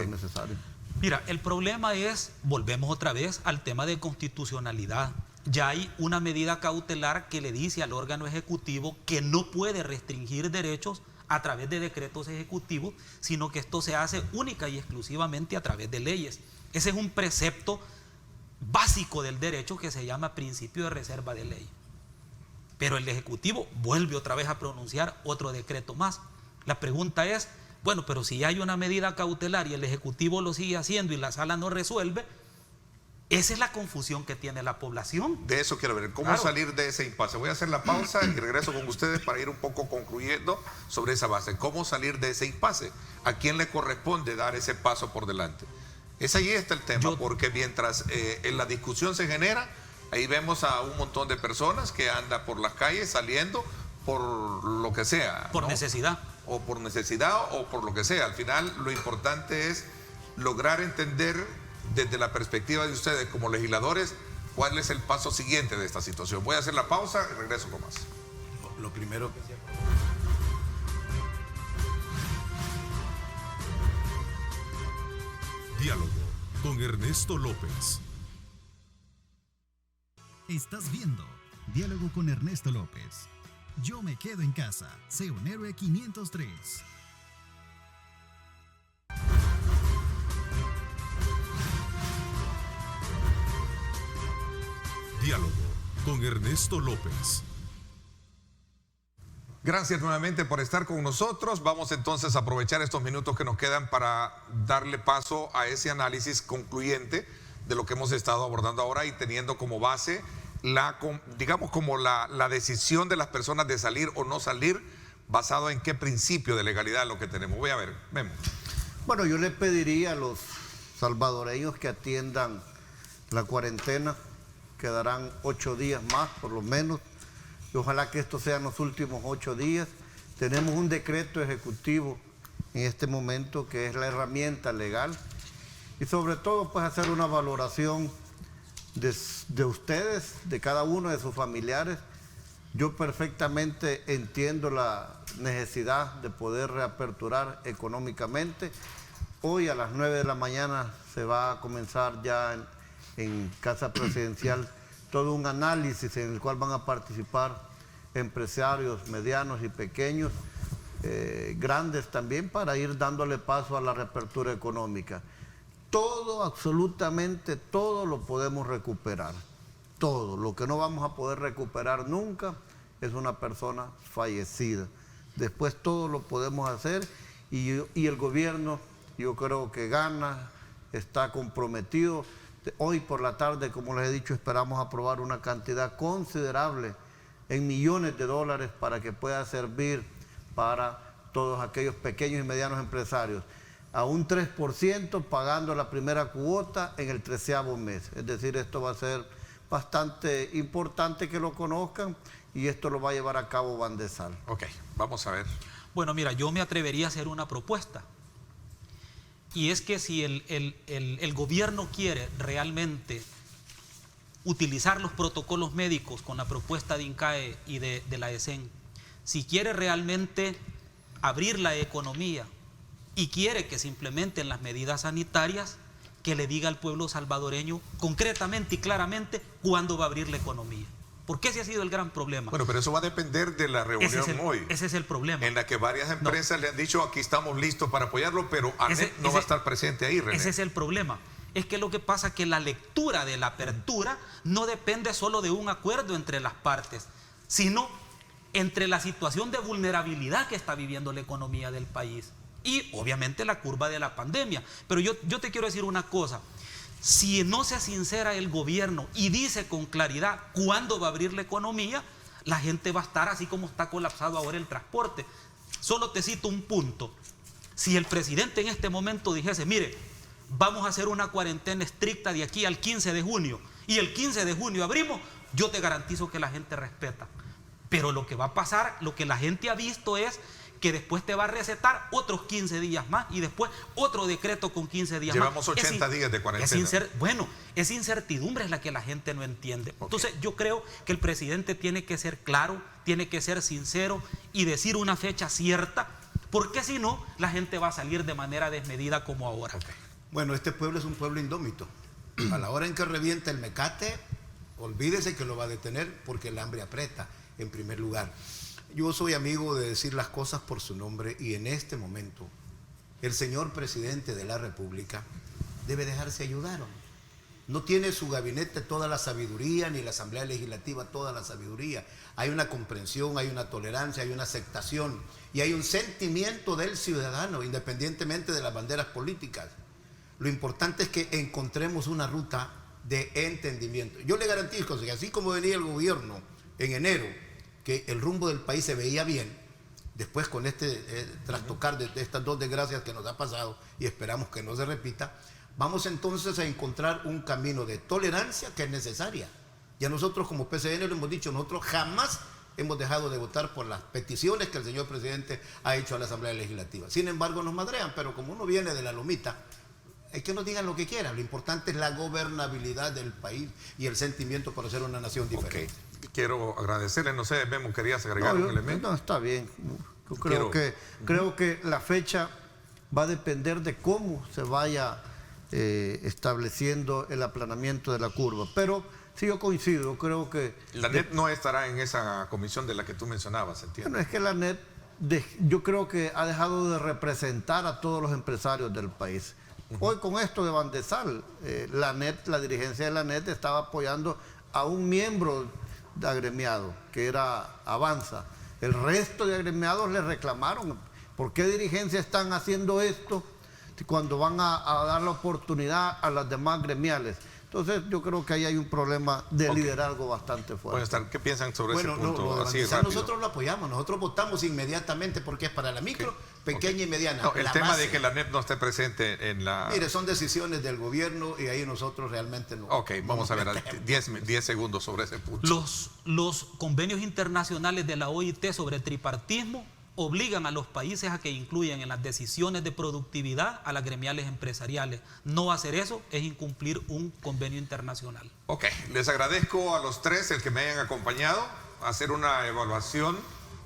necesarios. Mira, el problema es, volvemos otra vez al tema de constitucionalidad. Ya hay una medida cautelar que le dice al órgano ejecutivo que no puede restringir derechos a través de decretos ejecutivos, sino que esto se hace única y exclusivamente a través de leyes. Ese es un precepto básico del derecho que se llama principio de reserva de ley. Pero el Ejecutivo vuelve otra vez a pronunciar otro decreto más. La pregunta es, bueno, pero si hay una medida cautelar y el Ejecutivo lo sigue haciendo y la sala no resuelve, esa es la confusión que tiene la población. De eso quiero ver, cómo salir de ese impasse. Voy a hacer la pausa y regreso con ustedes para ir un poco concluyendo sobre esa base. ¿Cómo salir de ese impasse? ¿A quién le corresponde dar ese paso por delante? Ahí está el tema, porque mientras en la discusión se genera, ahí vemos a un montón de personas que andan por las calles saliendo por lo que sea. Por necesidad. O por necesidad o por lo que sea. Al final lo importante es lograr entender desde la perspectiva de ustedes como legisladores cuál es el paso siguiente de esta situación. Voy a hacer la pausa y regreso con más. Lo primero que... Diálogo con Ernesto López. Estás viendo Diálogo con Ernesto López. Yo me quedo en casa. Sé un héroe 503. Diálogo con Ernesto López. Gracias nuevamente por estar con nosotros. Vamos entonces a aprovechar estos minutos que nos quedan para darle paso a ese análisis concluyente de lo que hemos estado abordando ahora y teniendo como base digamos como la decisión de las personas de salir o no salir, basado en qué principio de legalidad lo que tenemos. Voy a ver, vemos. Bueno, yo le pediría a los salvadoreños que atiendan la cuarentena. Quedarán 8 días más, por lo menos, y ojalá que estos sean los últimos 8 días. Tenemos un decreto ejecutivo en este momento que es la herramienta legal, y sobre todo pues hacer una valoración de ustedes, de cada uno de sus familiares. Yo perfectamente entiendo la necesidad de poder reaperturar económicamente. Hoy a las 9 de la mañana se va a comenzar ya en Casa Presidencial todo un análisis en el cual van a participar empresarios medianos y pequeños, grandes también, para ir dándole paso a la reapertura económica. Todo, absolutamente todo lo podemos recuperar, todo. Lo que no vamos a poder recuperar nunca es una persona fallecida. Después todo lo podemos hacer y el gobierno, yo creo que gana, está comprometido. Hoy por la tarde, como les he dicho, esperamos aprobar una cantidad considerable en millones de dólares para que pueda servir para todos aquellos pequeños y medianos empresarios, a un 3% pagando la primera cuota en el 13º mes. Es decir, esto va a ser bastante importante que lo conozcan y esto lo va a llevar a cabo Bandesal. Ok, vamos a ver. Bueno, mira, yo me atrevería a hacer una propuesta. y es que si el gobierno quiere realmente utilizar los protocolos médicos con la propuesta de INCAE y de la ESEN, si quiere realmente abrir la economía y quiere que se implementen las medidas sanitarias, que le diga al pueblo salvadoreño concretamente y claramente cuándo va a abrir la economía. Porque ese ha sido el gran problema. Bueno, pero eso va a depender de la reunión hoy. Ese es el problema. En la que varias empresas le han dicho, aquí estamos listos para apoyarlo, pero ANET no va a estar presente ahí, René. Ese es el problema. Es que lo que pasa es que la lectura de la apertura no depende solo de un acuerdo entre las partes, sino entre la situación de vulnerabilidad que está viviendo la economía del país y obviamente la curva de la pandemia. Pero yo te quiero decir una cosa: si no se sincera el gobierno y dice con claridad cuándo va a abrir la economía, la gente va a estar así como está colapsado ahora el transporte. Solo te cito un punto. Si el presidente en este momento dijese, mire, vamos a hacer una cuarentena estricta de aquí al 15 de junio y el 15 de junio abrimos, yo te garantizo que la gente respeta. Pero lo que va a pasar, lo que la gente ha visto es que después te va a recetar otros 15 días más y después otro decreto con 15 días Llevamos más. 80 días de cuarentena. Bueno, esa incertidumbre es la que la gente no entiende. Okay. Entonces yo creo que el presidente tiene que ser claro, tiene que ser sincero y decir una fecha cierta, porque si no, la gente va a salir de manera desmedida como ahora. Okay. Bueno, este pueblo es un pueblo indómito. A la hora en que revienta el mecate, olvídese que lo va a detener porque el hambre aprieta, en primer lugar. Yo soy amigo de decir las cosas por su nombre y en este momento el señor presidente de la República debe dejarse ayudar. No tiene su gabinete toda la sabiduría, ni la Asamblea Legislativa toda la sabiduría. Hay una comprensión, hay una tolerancia, hay una aceptación y hay un sentimiento del ciudadano, independientemente de las banderas políticas. Lo importante es que encontremos una ruta de entendimiento. Yo le garantizo que así como venía el gobierno en enero, que el rumbo del país se veía bien, después con este trastocar de estas dos desgracias que nos ha pasado y esperamos que no se repita, vamos entonces a encontrar un camino de tolerancia que es necesaria. Ya nosotros como PCN lo hemos dicho, nosotros jamás hemos dejado de votar por las peticiones que el señor presidente ha hecho a la Asamblea Legislativa. Sin embargo nos madrean, pero como uno viene de la lomita, hay que nos digan lo que quieran. Lo importante es la gobernabilidad del país y el sentimiento por ser una nación diferente. Okay. Quiero agradecerle, no sé, Memo, ¿querías agregar un elemento? No, está bien. Yo creo que la fecha va a depender de cómo se vaya estableciendo el aplanamiento de la curva. Pero sí, yo coincido, creo que... La ANET no estará en esa comisión de la que tú mencionabas, ¿entiendes? Bueno, es que la ANET, yo creo que ha dejado de representar a todos los empresarios del país. Hoy con esto de Bandesal, la ANET, la dirigencia de la ANET estaba apoyando a un miembro agremiado, que era Avanza. El resto de agremiados le reclamaron, ¿por qué dirigencias están haciendo esto cuando van a dar la oportunidad a las demás gremiales? Entonces yo creo que ahí hay un problema de liderazgo bastante fuerte. Bueno, ¿qué piensan sobre ese punto? Nosotros lo apoyamos, nosotros votamos inmediatamente porque es para la micro, pequeña y mediana. No, el tema de que la ANET no esté presente en la... Mire, son decisiones del gobierno y ahí nosotros realmente no... Ok, vamos a ver, 10 segundos sobre ese punto. Los convenios internacionales de la OIT sobre tripartismo obligan a los países a que incluyan en las decisiones de productividad a las gremiales empresariales. No hacer eso es incumplir un convenio internacional. Ok, les agradezco a los tres el que me hayan acompañado a hacer una evaluación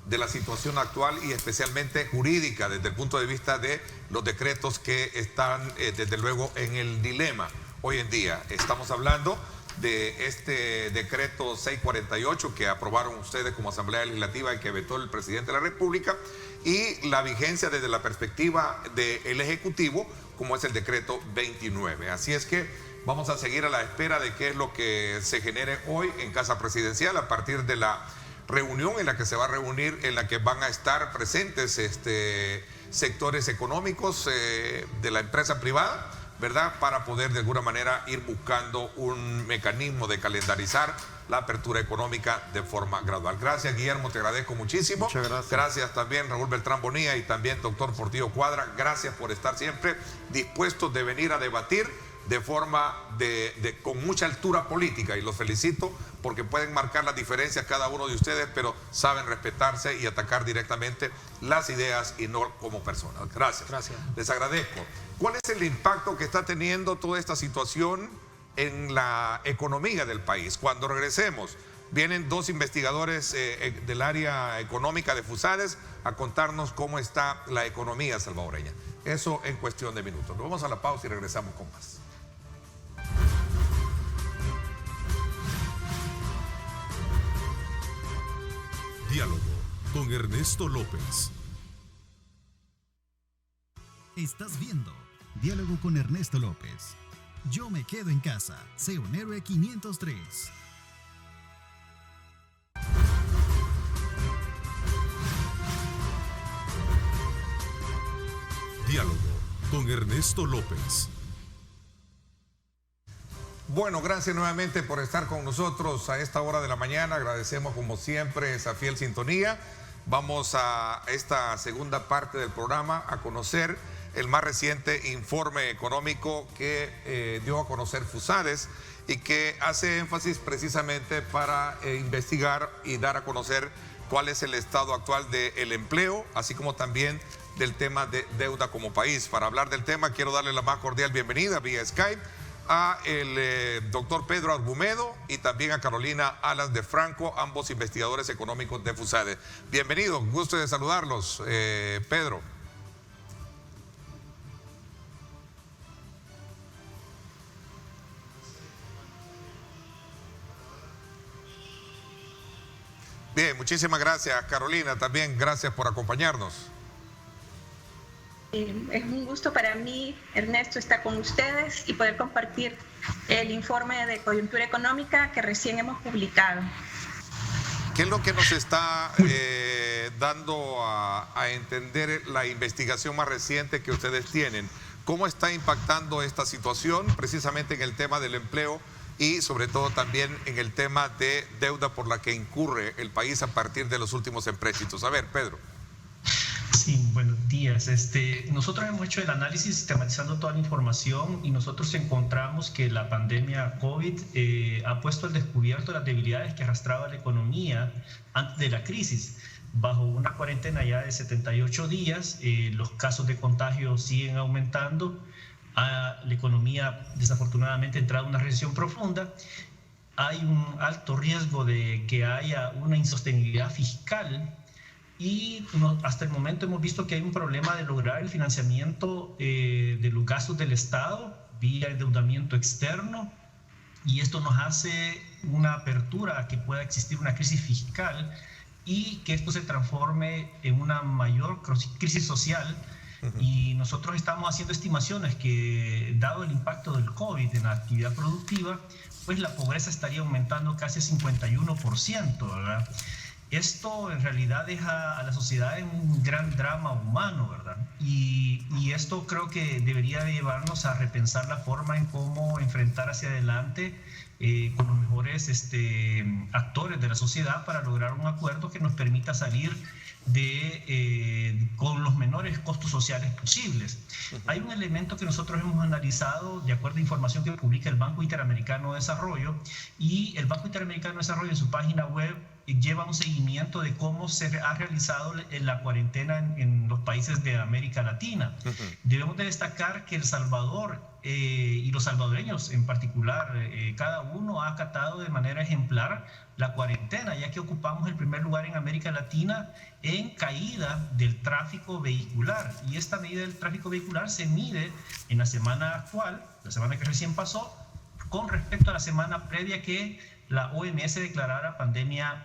de la situación actual y especialmente jurídica desde el punto de vista de los decretos que están desde luego en el dilema hoy en día. Estamos hablando de este decreto 648 que aprobaron ustedes como Asamblea Legislativa y que vetó el presidente de la República, y la vigencia desde la perspectiva del Ejecutivo, como es el decreto 29. Así es que vamos a seguir a la espera de qué es lo que se genere hoy en Casa Presidencial a partir de la reunión en la que se va a reunir, en la que van a estar presentes sectores económicos de la empresa privada, ¿verdad? Para poder de alguna manera ir buscando un mecanismo de calendarizar la apertura económica de forma gradual. Gracias, Guillermo, te agradezco muchísimo. Muchas gracias. Gracias también, Raúl Beltrán Bonilla, y también doctor Portillo Cuadra. Gracias por estar siempre dispuestos de venir a debatir de forma con mucha altura política, y los felicito porque pueden marcar las diferencias cada uno de ustedes, pero saben respetarse y atacar directamente las ideas y no como personas. Gracias. Gracias. Les agradezco. ¿Cuál es el impacto que está teniendo toda esta situación en la economía del país? Cuando regresemos, vienen dos investigadores del área económica de FUSADES a contarnos cómo está la economía salvadoreña. Eso en cuestión de minutos. Nos vamos a la pausa y regresamos con más. Diálogo con Ernesto López. Estás viendo Diálogo con Ernesto López. Yo me quedo en casa. Sé un héroe 503. Diálogo con Ernesto López. Bueno, gracias nuevamente por estar con nosotros a esta hora de la mañana. Agradecemos como siempre esa fiel sintonía. Vamos a esta segunda parte del programa a conocer el más reciente informe económico que dio a conocer FUSADES y que hace énfasis precisamente para investigar y dar a conocer cuál es el estado actual del empleo, así como también del tema de deuda como país. Para hablar del tema quiero darle la más cordial bienvenida vía Skype a el doctor Pedro Argumedo y también a Carolina Alas de Franco, ambos investigadores económicos de FUSADES. Bienvenidos, gusto de saludarlos, Pedro. Bien, muchísimas gracias, Carolina, también gracias por acompañarnos. Es un gusto para mí, Ernesto, estar con ustedes y poder compartir el informe de coyuntura económica que recién hemos publicado. ¿Qué es lo que nos está dando a entender la investigación más reciente que ustedes tienen? ¿Cómo está impactando esta situación precisamente en el tema del empleo y sobre todo también en el tema de deuda por la que incurre el país a partir de los últimos empréstitos? A ver, Pedro. Sí, buenos días. Nosotros hemos hecho el análisis sistematizando toda la información y nosotros encontramos que la pandemia COVID ha puesto al descubierto las debilidades que arrastraba la economía antes de la crisis. Bajo una cuarentena ya de 78 días, los casos de contagio siguen aumentando. La economía desafortunadamente ha entrado en una recesión profunda. Hay un alto riesgo de que haya una insostenibilidad fiscal. Y hasta el momento hemos visto que hay un problema de lograr el financiamiento de los gastos del Estado vía endeudamiento externo, y esto nos hace una apertura a que pueda existir una crisis fiscal y que esto se transforme en una mayor crisis social. Y nosotros estamos haciendo estimaciones que, dado el impacto del COVID en la actividad productiva, pues la pobreza estaría aumentando casi 51%, ¿verdad? Esto en realidad deja a la sociedad en un gran drama humano, ¿verdad? Y esto creo que debería llevarnos a repensar la forma en cómo enfrentar hacia adelante con los mejores actores de la sociedad para lograr un acuerdo que nos permita salir con los menores costos sociales posibles. Hay un elemento que nosotros hemos analizado de acuerdo a información que publica el Banco Interamericano de Desarrollo, y el Banco Interamericano de Desarrollo en su página web lleva un seguimiento de cómo se ha realizado la cuarentena en los países de América Latina. Debemos de destacar que El Salvador y los salvadoreños en particular, cada uno ha acatado de manera ejemplar la cuarentena, ya que ocupamos el primer lugar en América Latina en caída del tráfico vehicular. Y esta medida del tráfico vehicular se mide en la semana actual, la semana que recién pasó, con respecto a la semana previa que la OMS declarara pandemia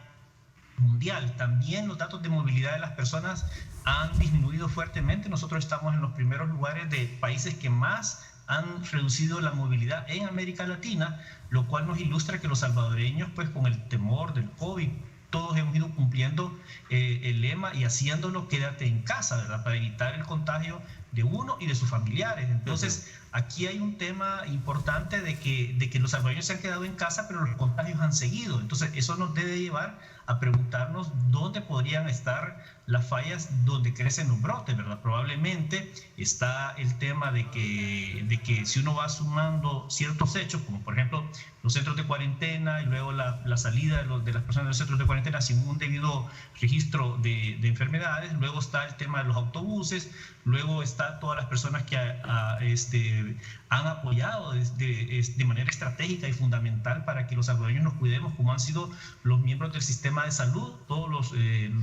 mundial. También los datos de movilidad de las personas han disminuido fuertemente. Nosotros estamos en los primeros lugares de países que más han reducido la movilidad en América Latina, lo cual nos ilustra que los salvadoreños, pues con el temor del COVID, todos hemos ido cumpliendo el lema y haciéndolo quédate en casa, ¿verdad? Para evitar el contagio de uno y de sus familiares. Entonces, aquí hay un tema importante de que los salvadoreños se han quedado en casa, pero los contagios han seguido. Entonces, eso nos debe llevar a preguntarnos dónde podrían estar las fallas donde crecen los brotes, ¿verdad? Probablemente está el tema de que si uno va sumando ciertos hechos, como por ejemplo los centros de cuarentena y luego la salida de las personas de los centros de cuarentena sin un debido registro de enfermedades, luego está el tema de los autobuses, luego está todas las personas que han apoyado de manera estratégica y fundamental para que los salvadoreños nos cuidemos, como han sido los miembros del sistema de salud, todos los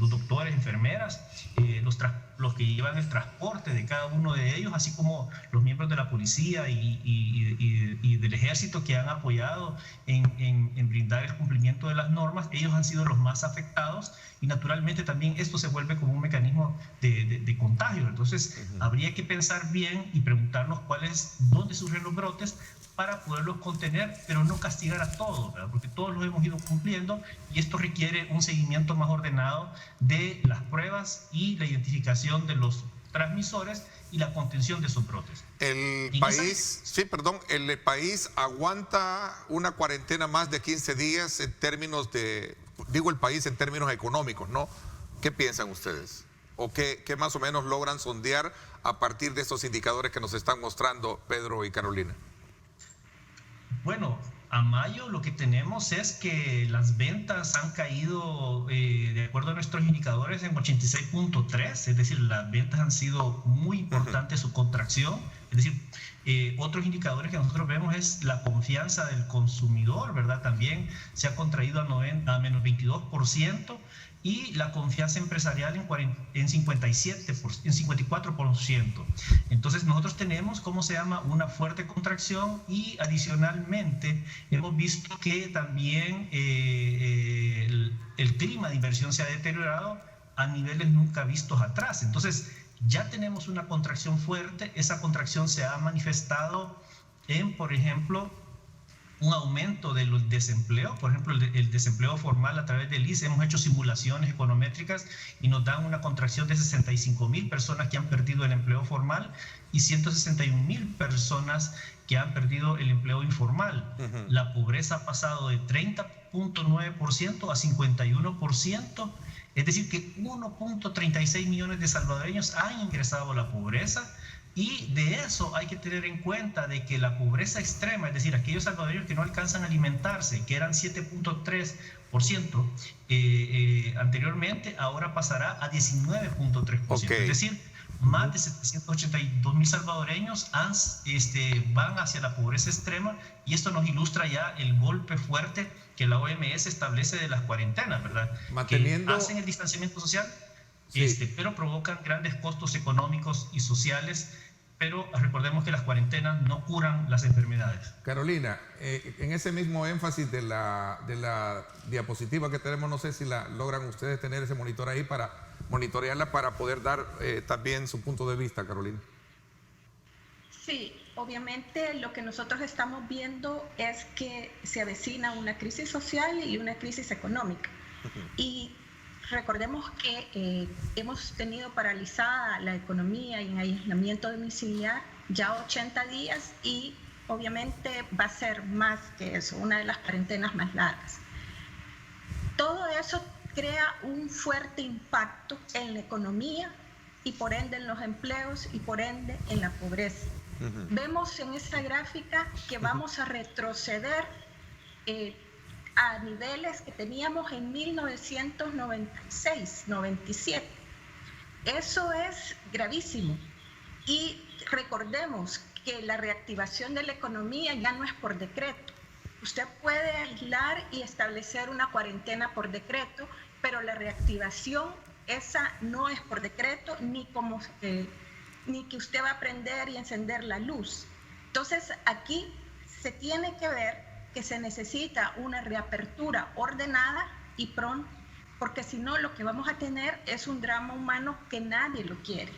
doctores, enfermeras, los que llevan el transporte de cada uno de ellos, así como los miembros de la policía y del ejército que han apoyado en brindar el cumplimiento de las normas. Ellos han sido los más afectados y naturalmente también esto se vuelve como un mecanismo de contagio. Entonces habría que pensar bien y preguntarnos dónde surgen los brotes para poderlos contener, pero no castigar a todos, ¿verdad? Porque todos los hemos ido cumpliendo y esto requiere un seguimiento más ordenado de las pruebas y la identificación de los transmisores y la contención de esos brotes. El país aguanta una cuarentena más de 15 días en términos digo el país en términos económicos, ¿no? ¿Qué piensan ustedes? ¿O qué más o menos logran sondear a partir de estos indicadores que nos están mostrando Pedro y Carolina? Bueno, a mayo lo que tenemos es que las ventas han caído, de acuerdo a nuestros indicadores, en 86.3, es decir, las ventas han sido muy importantes su contracción. Es decir, otros indicadores que nosotros vemos es la confianza del consumidor, ¿verdad? También se ha contraído a menos 22%. Y la confianza empresarial en 54%. Entonces nosotros tenemos, una fuerte contracción y adicionalmente hemos visto que también el clima de inversión se ha deteriorado a niveles nunca vistos atrás. Entonces ya tenemos una contracción fuerte. Esa contracción se ha manifestado en, por ejemplo, un aumento del desempleo, por ejemplo, el desempleo formal a través del ICE. Hemos hecho simulaciones econométricas y nos dan una contracción de 65,000 personas que han perdido el empleo formal y 161,000 personas que han perdido el empleo informal. La pobreza ha pasado de 30.9% a 51%, es decir, que 1.36 millones de salvadoreños han ingresado a la pobreza. Y de eso hay que tener en cuenta de que la pobreza extrema, es decir, aquellos salvadoreños que no alcanzan a alimentarse, que eran 7.3% anteriormente, ahora pasará a 19.3%. Okay. Es decir, más de 782,000 salvadoreños van hacia la pobreza extrema y esto nos ilustra ya el golpe fuerte que la OMS establece de las cuarentenas, ¿verdad? Que hacen el distanciamiento social, sí, pero provocan grandes costos económicos y sociales. Pero recordemos que las cuarentenas no curan las enfermedades. Carolina, en ese mismo énfasis de la diapositiva que tenemos, no sé si logran ustedes tener ese monitor ahí para monitorearla para poder dar también su punto de vista, Carolina. Sí, obviamente lo que nosotros estamos viendo es que se avecina una crisis social y una crisis económica. Y recordemos que hemos tenido paralizada la economía y en aislamiento domiciliar ya 80 días y obviamente va a ser más que eso, una de las cuarentenas más largas. Todo eso crea un fuerte impacto en la economía y por ende en los empleos y por ende en la pobreza. Vemos en esta gráfica que vamos a retroceder a niveles que teníamos en 1996-97. Eso es gravísimo. Y recordemos que la reactivación de la economía ya no es por decreto. Usted puede aislar y establecer una cuarentena por decreto, pero la reactivación esa no es por decreto ni que usted va a prender y encender la luz. Entonces aquí se tiene que ver que se necesita una reapertura ordenada y pronto, porque si no lo que vamos a tener es un drama humano que nadie lo quiere.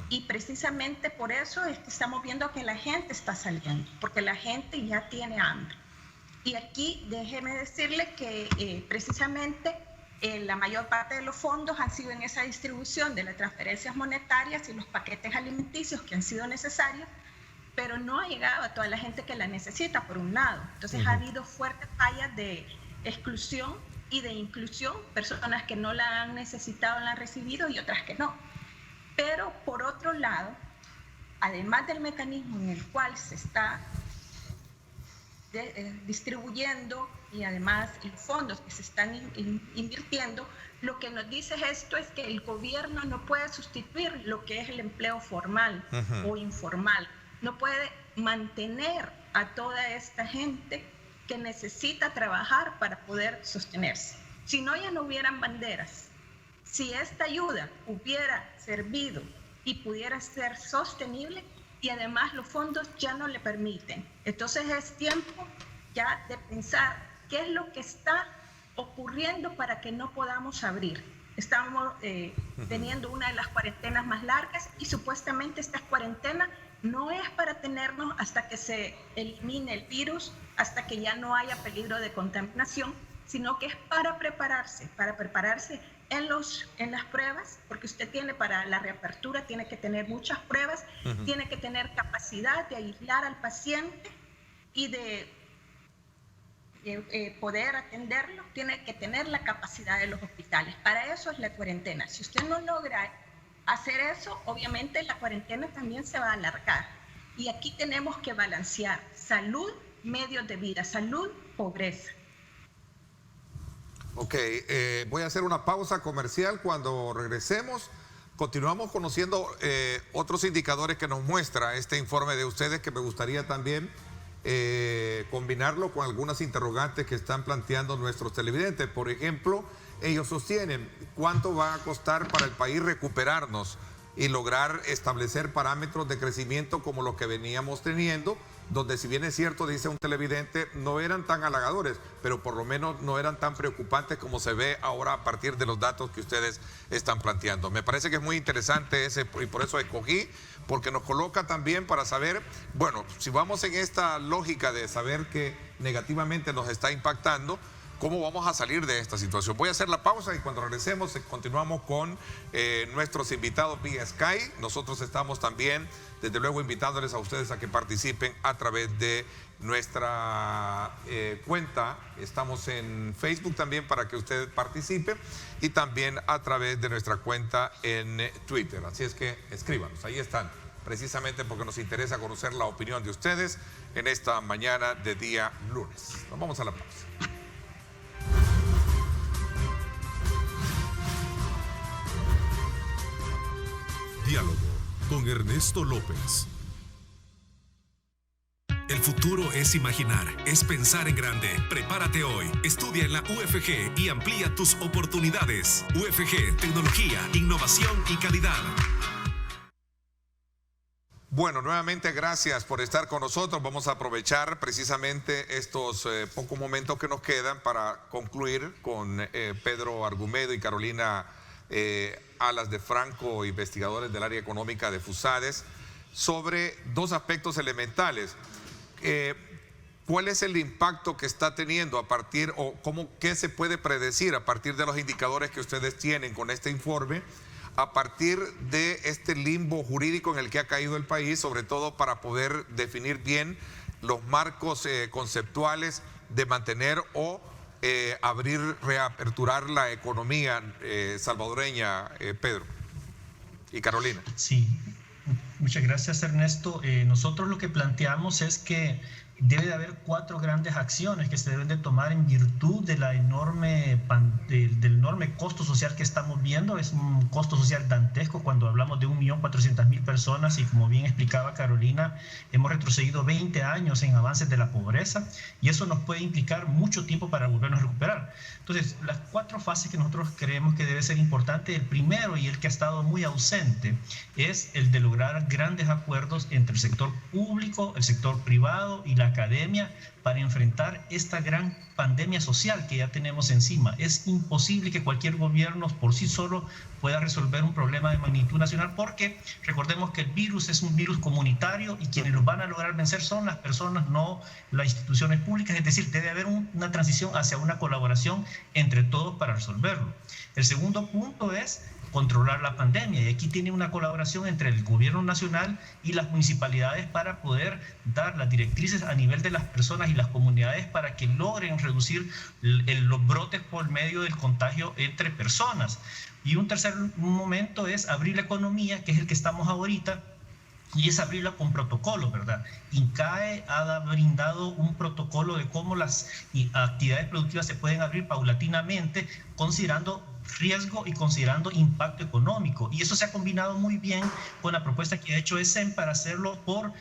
Y precisamente por eso es que estamos viendo que la gente está saliendo, porque la gente ya tiene hambre. Y aquí déjeme decirle que precisamente la mayor parte de los fondos han sido en esa distribución de las transferencias monetarias y los paquetes alimenticios que han sido necesarios, pero no ha llegado a toda la gente que la necesita, por un lado. Entonces ha habido fuertes fallas de exclusión y de inclusión, personas que no la han necesitado, la han recibido, y otras que no. Pero por otro lado, además del mecanismo en el cual se está distribuyendo y además los fondos que se están invirtiendo, lo que nos dice esto es que el gobierno no puede sustituir lo que es el empleo formal o informal. No puede mantener a toda esta gente que necesita trabajar para poder sostenerse. Si no, ya no hubieran banderas. Si esta ayuda hubiera servido y pudiera ser sostenible, y además los fondos ya no le permiten. Entonces es tiempo ya de pensar qué es lo que está ocurriendo para que no podamos abrir. Estamos teniendo una de las cuarentenas más largas, y supuestamente esta cuarentena no es para tenernos hasta que se elimine el virus, hasta que ya no haya peligro de contaminación, sino que es para prepararse en las pruebas, porque usted tiene, para la reapertura tiene que tener muchas pruebas, tiene que tener capacidad de aislar al paciente y de poder atenderlo, tiene que tener la capacidad de los hospitales. Para eso es la cuarentena. Si usted no logra hacer eso, obviamente la cuarentena también se va a alargar. Y aquí tenemos que balancear salud, medios de vida, salud, pobreza. Ok, voy a hacer una pausa comercial. Cuando regresemos, continuamos conociendo otros indicadores que nos muestra este informe de ustedes, que me gustaría también combinarlo con algunas interrogantes que están planteando nuestros televidentes. Por ejemplo, ellos sostienen cuánto va a costar para el país recuperarnos y lograr establecer parámetros de crecimiento como los que veníamos teniendo, donde, si bien es cierto, dice un televidente, no eran tan halagadores, pero por lo menos no eran tan preocupantes como se ve ahora a partir de los datos que ustedes están planteando. Me parece que es muy interesante ese, y por eso escogí, porque nos coloca también para saber, bueno, si vamos en esta lógica de saber que negativamente nos está impactando, ¿cómo vamos a salir de esta situación? Voy a hacer la pausa, y cuando regresemos continuamos con nuestros invitados vía Sky. Nosotros estamos también, desde luego, invitándoles a ustedes a que participen a través de nuestra cuenta. Estamos en Facebook también para que ustedes participen, y también a través de nuestra cuenta en Twitter. Así es que escríbanos, ahí están, precisamente porque nos interesa conocer la opinión de ustedes en esta mañana de día lunes. Nos vamos a la pausa. Diálogo con Ernesto López. El futuro es imaginar, es pensar en grande. Prepárate hoy, estudia en la UFG y amplía tus oportunidades. UFG, tecnología, innovación y calidad. Bueno, nuevamente gracias por estar con nosotros. Vamos a aprovechar precisamente estos pocos momentos que nos quedan para concluir con Pedro Argumedo y Carolina Alas de Franco, investigadores del área económica de FUSADES, sobre dos aspectos elementales. ¿Cuál es el impacto que está teniendo a partir, o qué se puede predecir a partir de los indicadores que ustedes tienen con este informe, a partir de este limbo jurídico en el que ha caído el país, sobre todo para poder definir bien los marcos conceptuales de mantener o abrir, reaperturar la economía salvadoreña, Pedro y Carolina? Sí, muchas gracias, Ernesto. Nosotros lo que planteamos es que debe de haber 4 grandes acciones que se deben de tomar en virtud de la del enorme costo social que estamos viendo. Es un costo social dantesco cuando hablamos de 1.400.000 personas, y como bien explicaba Carolina, hemos retrocedido 20 años en avances de la pobreza, y eso nos puede implicar mucho tiempo para volvernos a recuperar. Entonces, las 4 fases que nosotros creemos que debe ser importante, el primero, y el que ha estado muy ausente, es el de lograr grandes acuerdos entre el sector público, el sector privado y la academia para enfrentar esta gran pandemia social que ya tenemos encima. Es imposible que cualquier gobierno por sí solo pueda resolver un problema de magnitud nacional, porque recordemos que el virus es un virus comunitario y quienes lo van a lograr vencer son las personas, no las instituciones públicas. Es decir, debe haber una transición hacia una colaboración entre todos para resolverlo. El segundo punto es controlar la pandemia, y aquí tiene una colaboración entre el gobierno nacional y las municipalidades para poder dar las directrices a nivel de las personas y las comunidades para que logren reducir los brotes por medio del contagio entre personas. Y un tercer momento es abrir la economía, que es el que estamos ahorita, y es abrirla con protocolos, ¿verdad? INCAE ha brindado un protocolo de cómo las actividades productivas se pueden abrir paulatinamente, considerando riesgo y considerando impacto económico. Y eso se ha combinado muy bien con la propuesta que ha hecho ESEM para hacerlo por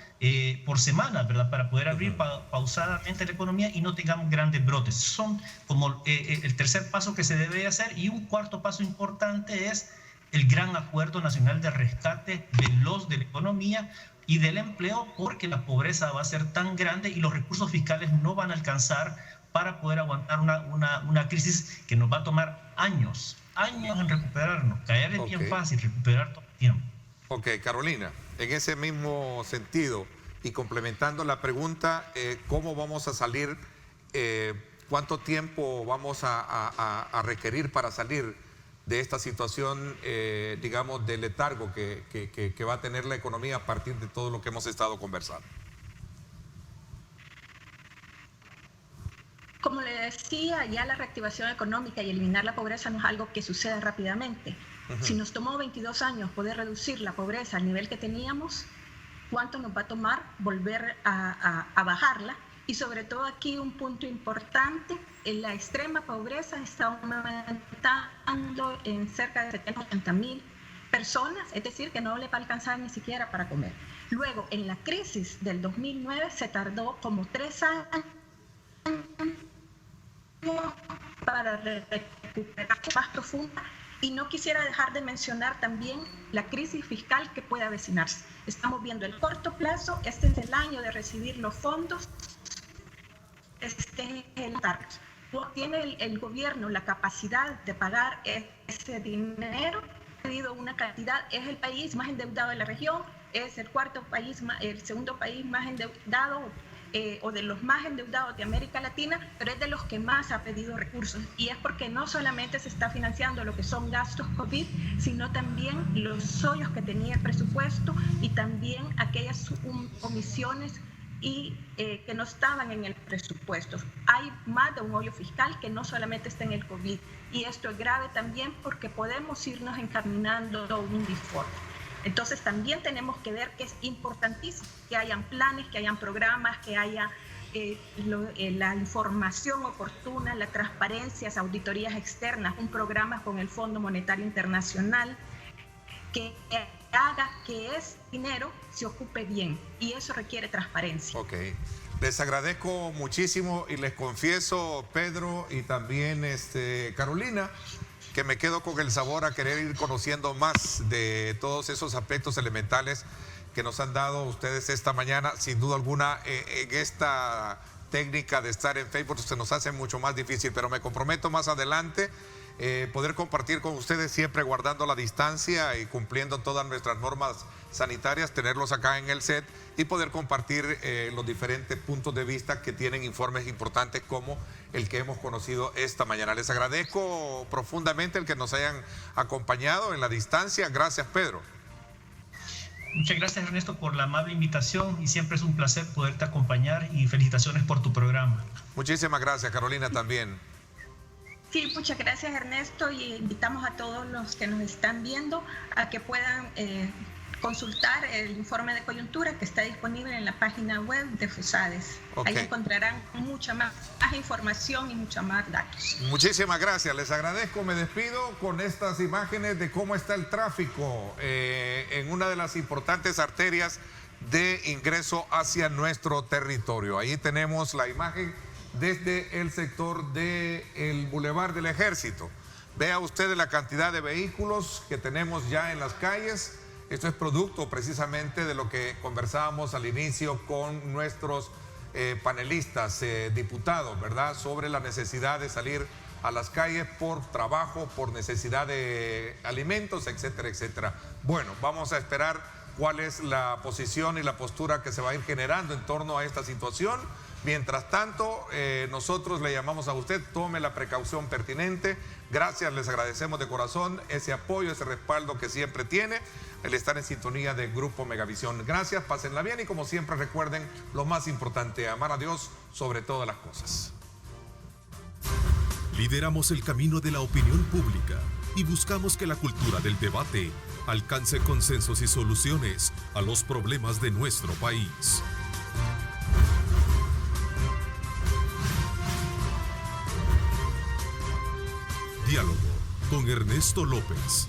semana, ¿verdad? Para poder abrir pausadamente la economía y no tengamos grandes brotes. Son como el tercer paso que se debe hacer. Y un cuarto paso importante es el gran acuerdo nacional de rescate veloz de la economía y del empleo, porque la pobreza va a ser tan grande y los recursos fiscales no van a alcanzar para poder aguantar una crisis que nos va a tomar años en recuperarnos. Caer es bien fácil, recuperar todo el tiempo. Ok, Carolina, en ese mismo sentido y complementando la pregunta, ¿cómo vamos a salir? ¿Cuánto tiempo vamos a requerir para salir de esta situación, digamos, de letargo que va a tener la economía a partir de todo lo que hemos estado conversando? Como le decía, ya la reactivación económica y eliminar la pobreza no es algo que suceda rápidamente. Si nos tomó 22 años poder reducir la pobreza al nivel que teníamos, ¿cuánto nos va a tomar volver a bajarla? Y sobre todo aquí un punto importante, la extrema pobreza está aumentando en cerca de 70,000 personas, es decir, que no le va a alcanzar ni siquiera para comer. Luego, en la crisis del 2009 se tardó como 3 años para recuperar más profunda, y no quisiera dejar de mencionar también la crisis fiscal que puede avecinarse. Estamos viendo el corto plazo, este es el año de recibir los fondos, este es el target. ¿Tiene el gobierno la capacidad de pagar ese dinero? Ha pedido una cantidad, es el país más endeudado de la región, es el segundo país más endeudado o de los más endeudados de América Latina, pero es de los que más ha pedido recursos, y es porque no solamente se está financiando lo que son gastos COVID, sino también los hoyos que tenía el presupuesto y también aquellas omisiones que no estaban en el presupuesto. Hay más de un hoyo fiscal que no solamente está en el COVID, y esto es grave también porque podemos irnos encaminando a un default. Entonces también tenemos que ver que es importantísimo que hayan planes, que hayan programas, que haya la información oportuna, la transparencia, las auditorías externas, un programa con el Fondo Monetario Internacional que haga que ese dinero se ocupe bien, y eso requiere transparencia. Ok, les agradezco muchísimo y les confieso, Pedro y también Carolina, que me quedo con el sabor a querer ir conociendo más de todos esos aspectos elementales que nos han dado ustedes esta mañana. Sin duda alguna, en esta técnica de estar en Facebook se nos hace mucho más difícil, pero me comprometo más adelante poder compartir con ustedes, siempre guardando la distancia y cumpliendo todas nuestras normas sanitarias, tenerlos acá en el set y poder compartir los diferentes puntos de vista que tienen informes importantes como el que hemos conocido esta mañana. Les agradezco profundamente el que nos hayan acompañado en la distancia. Gracias, Pedro. Muchas gracias, Ernesto, por la amable invitación, y siempre es un placer poderte acompañar, y felicitaciones por tu programa. Muchísimas gracias, Carolina, también. Sí, muchas gracias, Ernesto, y invitamos a todos los que nos están viendo a que puedan consultar el informe de coyuntura que está disponible en la página web de FUSADES. Ahí encontrarán mucha más información y mucha más datos. Muchísimas gracias, les agradezco. Me despido con estas imágenes de cómo está el tráfico en una de las importantes arterias de ingreso hacia nuestro territorio. Ahí tenemos la imagen desde el sector del Boulevard del Ejército. Vea usted la cantidad de vehículos que tenemos ya en las calles. Esto es producto precisamente de lo que conversábamos al inicio con nuestros panelistas, diputados, ¿verdad?, sobre la necesidad de salir a las calles por trabajo, por necesidad de alimentos, etcétera, etcétera. Bueno, vamos a esperar cuál es la posición y la postura que se va a ir generando en torno a esta situación. Mientras tanto, nosotros le llamamos a usted, tome la precaución pertinente. Gracias, les agradecemos de corazón ese apoyo, ese respaldo que siempre tiene, el estar en sintonía de Grupo Megavisión. Gracias, pásenla bien y como siempre recuerden lo más importante, amar a Dios sobre todas las cosas. Lideramos el camino de la opinión pública y buscamos que la cultura del debate alcance consensos y soluciones a los problemas de nuestro país. Diálogo con Ernesto López.